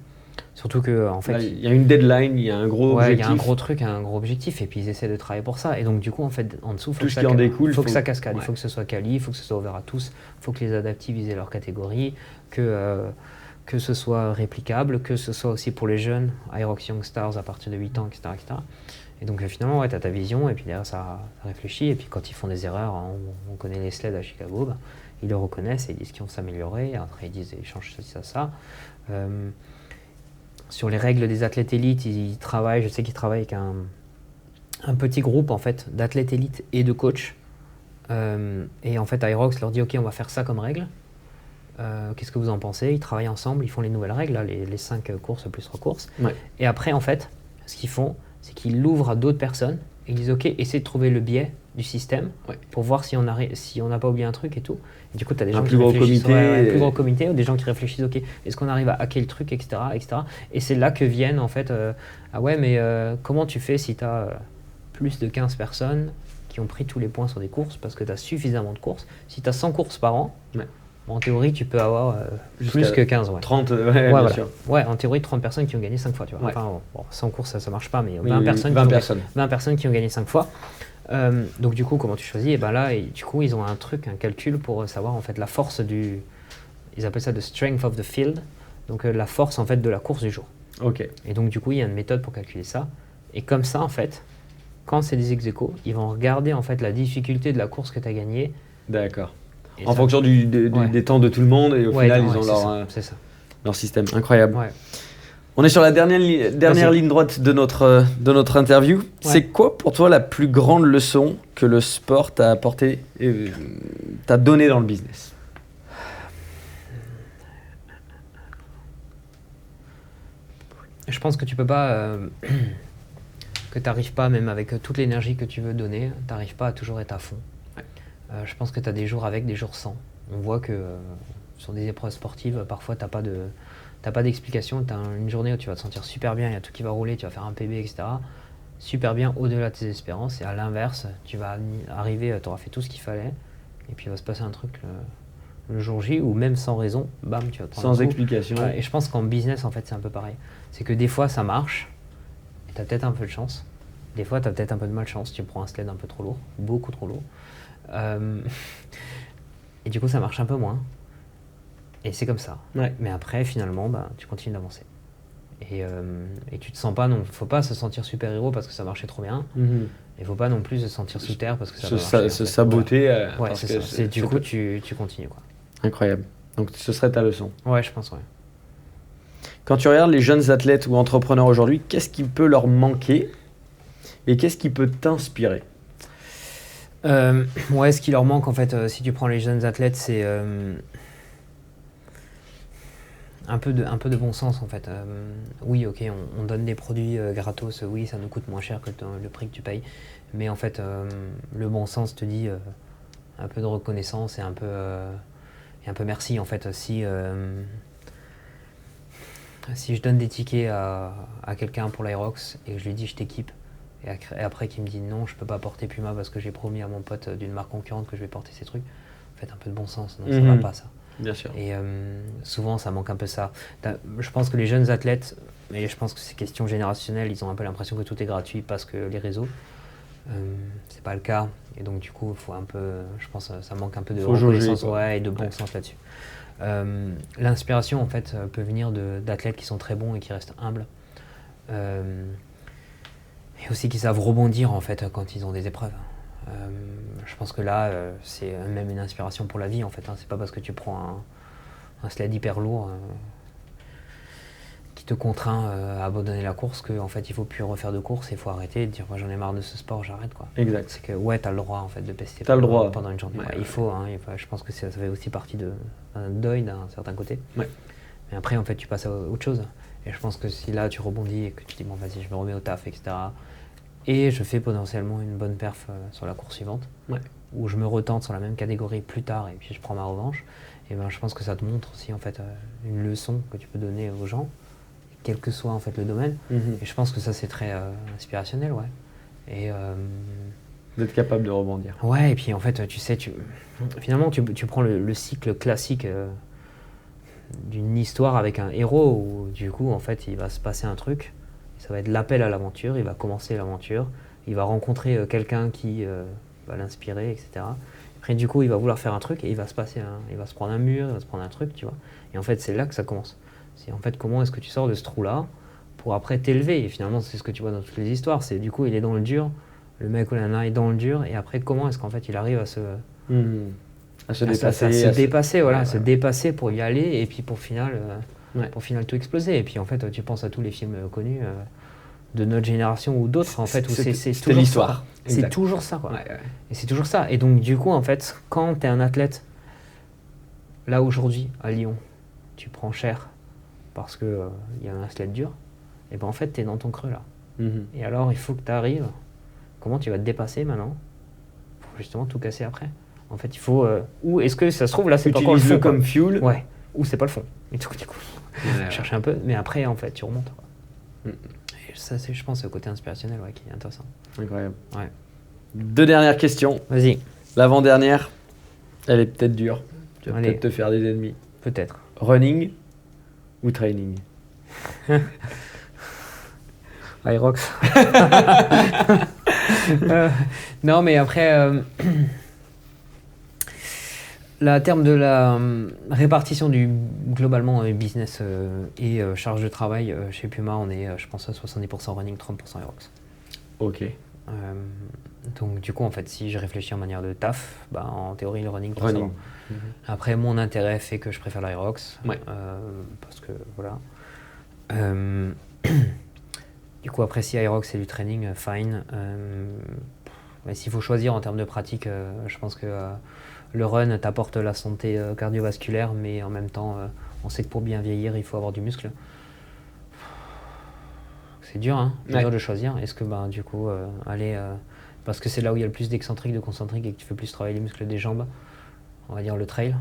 Surtout que en fait, il y a une deadline, il y a un gros objectif. Il y a un gros truc, un gros objectif, et puis ils essaient de travailler pour ça. Et donc du coup, en fait, en dessous, tout ce qui en découle, il faut que ça cascade, il faut que ce soit quali, il faut que ce soit ouvert à tous, il faut que les adaptifs aient leur catégorie, que ce soit réplicable, que ce soit aussi pour les jeunes, Aerox Young Stars à partir de 8 ans, etc. etc. Et donc finalement, tu as ta vision, et puis derrière, ça réfléchit, et puis quand ils font des erreurs, on connaît les sleds à Chicago, ils le reconnaissent et ils disent qu'ils vont s'améliorer, après ils disent ils changent ça. Sur les règles des athlètes élites, ils travaillent, je sais qu'ils travaillent avec un petit groupe en fait, d'athlètes élites et de coachs. Et en fait, Aerox leur dit ok, on va faire ça comme règle. Qu'est-ce que vous en pensez? Ils travaillent ensemble, ils font les nouvelles règles, là, les 5 courses plus 3 courses. Ouais. Et après, en fait, ce qu'ils font, c'est qu'ils l'ouvrent à d'autres personnes et ils disent ok, essayez de trouver le biais du système pour voir si on n'a pas oublié un truc et tout. Et du coup, tu as des gens qui réfléchissent un plus gros comité, ou des gens qui réfléchissent ok, est-ce qu'on arrive à hacker le truc, etc. Et c'est là que viennent en fait, comment tu fais si tu as plus de 15 personnes qui ont pris tous les points sur des courses parce que tu as suffisamment de courses. Si tu as 100 courses par an, en théorie, tu peux avoir plus que 15. 30, bien sûr. Ouais, en théorie, 30 personnes qui ont gagné 5 fois. Tu vois. Enfin, 100 courses, ça marche pas, mais 20 personnes qui ont gagné 5 fois. Donc du coup, comment tu choisis? Et ben là, du coup, ils ont un calcul pour savoir en fait la force ils appellent ça the strength of the field, donc la force en fait de la course du jour. Ok. Et donc du coup, il y a une méthode pour calculer ça. Et comme ça, en fait, quand c'est des ex-aequo, ils vont regarder en fait la difficulté de la course que tu as gagnée. D'accord. En fonction des temps de tout le monde, et au final, ils ont leur système. Incroyable. Ouais. On est sur la dernière ligne droite de notre interview. Ouais. C'est quoi pour toi la plus grande leçon que le sport t'a apporté et t'a donné dans le business? Je pense que tu peux pas, que tu n'arrives pas, même avec toute l'énergie que tu veux donner, tu n'arrives pas à toujours être à fond. Ouais. Je pense que tu as des jours avec, des jours sans. On voit que sur des épreuves sportives, parfois tu n'as pas d'explication. Tu as une journée où tu vas te sentir super bien, il y a tout qui va rouler, tu vas faire un PB, etc. Super bien au-delà de tes espérances. Et à l'inverse, tu vas arriver, tu auras fait tout ce qu'il fallait, et puis il va se passer un truc le jour J, ou même sans raison, bam, tu vas te prendre sans explication. Ouais, et je pense qu'en business, en fait, c'est un peu pareil. C'est que des fois, ça marche, et tu as peut-être un peu de chance. Des fois, tu as peut-être un peu de malchance, tu prends un sled un peu trop lourd, beaucoup trop lourd. Et du coup, ça marche un peu moins. Et c'est comme ça. Ouais. Mais après, finalement, tu continues d'avancer. Et tu te sens pas, non, faut pas se sentir super-héros parce que ça marchait trop bien. Et faut pas non plus se sentir sous terre parce que ça va marcher. Se saboter. Ouais, c'est ça. Du coup, tu continues, quoi. Incroyable. Donc, ce serait ta leçon. Ouais, je pense, ouais. Quand tu regardes les jeunes athlètes ou entrepreneurs aujourd'hui, qu'est-ce qui peut leur manquer et qu'est-ce qui peut t'inspirer? Ouais, ce qui leur manque, en fait, si tu prends les jeunes athlètes, c'est un peu de bon sens, en fait. Oui, ok, on donne des produits gratos, oui, ça nous coûte moins cher que le prix que tu payes. Mais en fait, le bon sens te dit un peu de reconnaissance et un peu merci, en fait. Si je donne des tickets à quelqu'un pour l'Aerox et que je lui dis je t'équipe, et après qu'il me dit non, je peux pas porter Puma parce que j'ai promis à mon pote d'une marque concurrente que je vais porter ces trucs, faites un peu de bon sens, non, ça va pas ça. Bien sûr. Et souvent ça manque un peu ça. Je pense que les jeunes athlètes, et je pense que c'est question générationnelle, ils ont un peu l'impression que tout est gratuit parce que les réseaux, c'est pas le cas. Et donc du coup, faut un peu, je pense ça manque un peu de reconnaissance et de bon sens là-dessus. L'inspiration en fait peut venir d'athlètes qui sont très bons et qui restent humbles. Et aussi qui savent rebondir en fait quand ils ont des épreuves. Je pense que là, c'est même une inspiration pour la vie en fait. C'est pas parce que tu prends un sled hyper lourd qui te contraint à abandonner la course qu'en fait il faut plus refaire de course et il faut arrêter et dire moi j'en ai marre de ce sport, j'arrête quoi. Exact. C'est que ouais, t'as le droit en fait de pester pendant une journée. Ouais, il faut, je pense que ça fait aussi partie d'un deuil d'un certain côté. Ouais. Mais après en fait tu passes à autre chose. Et je pense que si là tu rebondis et que tu dis bon vas-y je me remets au taf, etc. Et je fais potentiellement une bonne perf sur la course suivante, où je me retente sur la même catégorie plus tard et puis je prends ma revanche, et je pense que ça te montre aussi en fait une leçon que tu peux donner aux gens, quel que soit en fait le domaine. Et je pense que ça c'est très inspirationnel, ouais. Et d'être capable de rebondir. Ouais, et puis en fait tu sais, finalement tu prends le cycle classique d'une histoire avec un héros où du coup en fait il va se passer un truc. Ça va être l'appel à l'aventure, il va commencer l'aventure, il va rencontrer quelqu'un qui va l'inspirer, etc. Après, du coup, il va vouloir faire un truc et il va se prendre un mur, il va se prendre un truc, tu vois. Et en fait, c'est là que ça commence. C'est en fait comment est-ce que tu sors de ce trou-là pour après t'élever. Et finalement, c'est ce que tu vois dans toutes les histoires. C'est du coup, il est dans le dur, le mec ou la nana est dans le dur, et après, comment est-ce qu'en fait il arrive à se dépasser pour y aller et puis pour final tout exploser. Et puis en fait tu penses à tous les films connus de notre génération ou d'autres en fait où c'est l'histoire. C'est toujours ça quoi. Et c'est toujours ça. Et donc du coup en fait quand tu es un athlète là aujourd'hui à Lyon, tu prends cher parce que y a un sled dur, et ben en fait tu es dans ton creux là. Et alors il faut que tu arrives, comment tu vas te dépasser maintenant pour justement tout casser après. En fait, il faut. Ou est-ce que ça se trouve là, c'est pas encore le fond comme fuel. Ouais. Ou c'est pas le fond. Et du coup, cherche un peu, mais après, en fait, tu remontes. Et ça, c'est, je pense, le côté inspirationnel, qui est intéressant. Incroyable. Ouais. 2 dernières questions. Vas-y. L'avant-dernière, elle est peut-être dure. Tu vas peut-être te faire des ennemis. Peut-être. Running ou training? Aerox. Non, mais après. À terme de la répartition du globalement business et charge de travail chez Puma, on est je pense à 70% running, 30% Aerox. Ok. Donc du coup en fait si je réfléchis en manière de taf, en théorie le running. Après mon intérêt fait que je préfère l'Aerox parce que voilà. Du coup après si Aerox c'est du training, fine. Mais s'il faut choisir en termes de pratique, je pense que le run t'apporte la santé cardiovasculaire, mais en même temps, on sait que pour bien vieillir, il faut avoir du muscle. C'est dur, hein, dur de choisir. Est-ce que du coup, parce que c'est là où il y a le plus d'excentrique, de concentrique, et que tu fais plus travailler les muscles des jambes, on va dire le trail.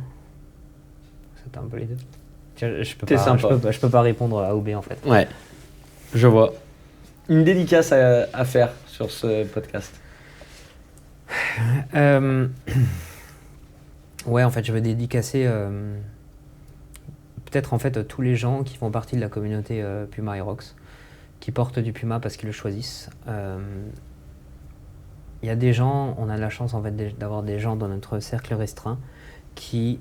C'est un peu les deux. Je peux pas répondre à A ou B en fait. Ouais, je vois. Une dédicace à faire sur ce podcast. Ouais, en fait, je veux dédicacer peut-être en fait tous les gens qui font partie de la communauté Puma Aerox, qui portent du Puma parce qu'ils le choisissent. Il y a des gens, on a de la chance en fait d'avoir des gens dans notre cercle restreint qui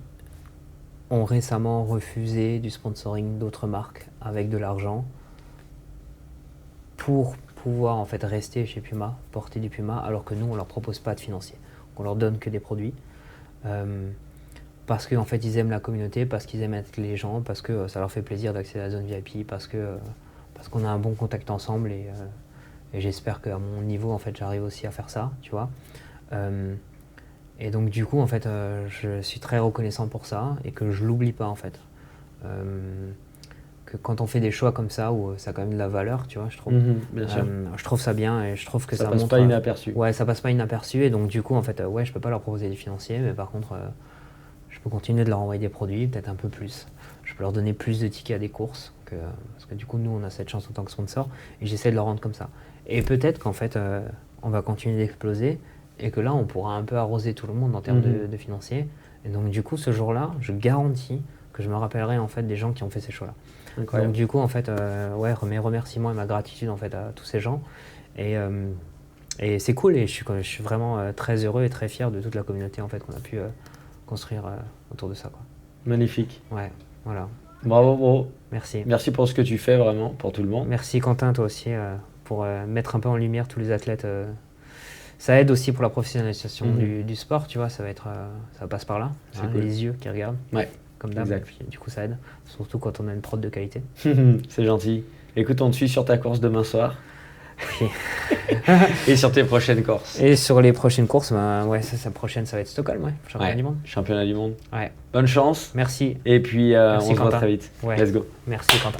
ont récemment refusé du sponsoring d'autres marques avec de l'argent pour pouvoir en fait rester chez Puma, porter du Puma, alors que nous on leur propose pas de financier. On leur donne que des produits parce qu'en fait ils aiment la communauté, parce qu'ils aiment être les gens, parce que ça leur fait plaisir d'accéder à la zone VIP, parce qu'on a un bon contact ensemble et j'espère qu'à mon niveau en fait j'arrive aussi à faire ça, tu vois. Et donc du coup en fait je suis très reconnaissant pour ça et que je l'oublie pas en fait. Que quand on fait des choix comme ça où ça a quand même de la valeur, tu vois, je trouve. Bien sûr. Je trouve ça bien et je trouve que ça passe montre, pas inaperçu. Ouais, ça passe pas inaperçu et donc du coup en fait ouais, je peux pas leur proposer du financier, mais par contre je peux continuer de leur envoyer des produits, peut-être un peu plus. Je peux leur donner plus de tickets à des courses parce que du coup nous on a cette chance en tant que sponsor et j'essaie de leur rendre comme ça. Et peut-être qu'en fait on va continuer d'exploser et que là on pourra un peu arroser tout le monde en termes de financier. Et donc du coup ce jour-là, je garantis que je me rappellerai en fait des gens qui ont fait ces choix-là. Incroyable. Donc du coup en fait ouais, mes remerciements et ma gratitude en fait à tous ces gens et c'est cool et je suis vraiment très heureux et très fier de toute la communauté en fait qu'on a pu construire autour de ça, quoi. Magnifique. Ouais, voilà. Bravo, bro. Merci. Merci pour ce que tu fais vraiment pour tout le monde. Merci Quentin, toi aussi pour mettre un peu en lumière tous les athlètes. Ça aide aussi pour la professionnalisation du sport, tu vois, ça passe par là, C'est cool. Les yeux qui regardent. Ouais. Comme d'hab, du coup ça aide, surtout quand on a une prod de qualité. C'est gentil. Écoute, on te suit sur ta course demain soir. Oui. Et sur tes prochaines courses. Et sur les prochaines courses, ouais, sa prochaine ça va être Stockholm, ouais, championnat du monde. Championnat du monde. Ouais. Bonne chance. Merci. Et puis Merci, on se voit Quentin. très vite. Ouais. Let's go. Merci Quentin.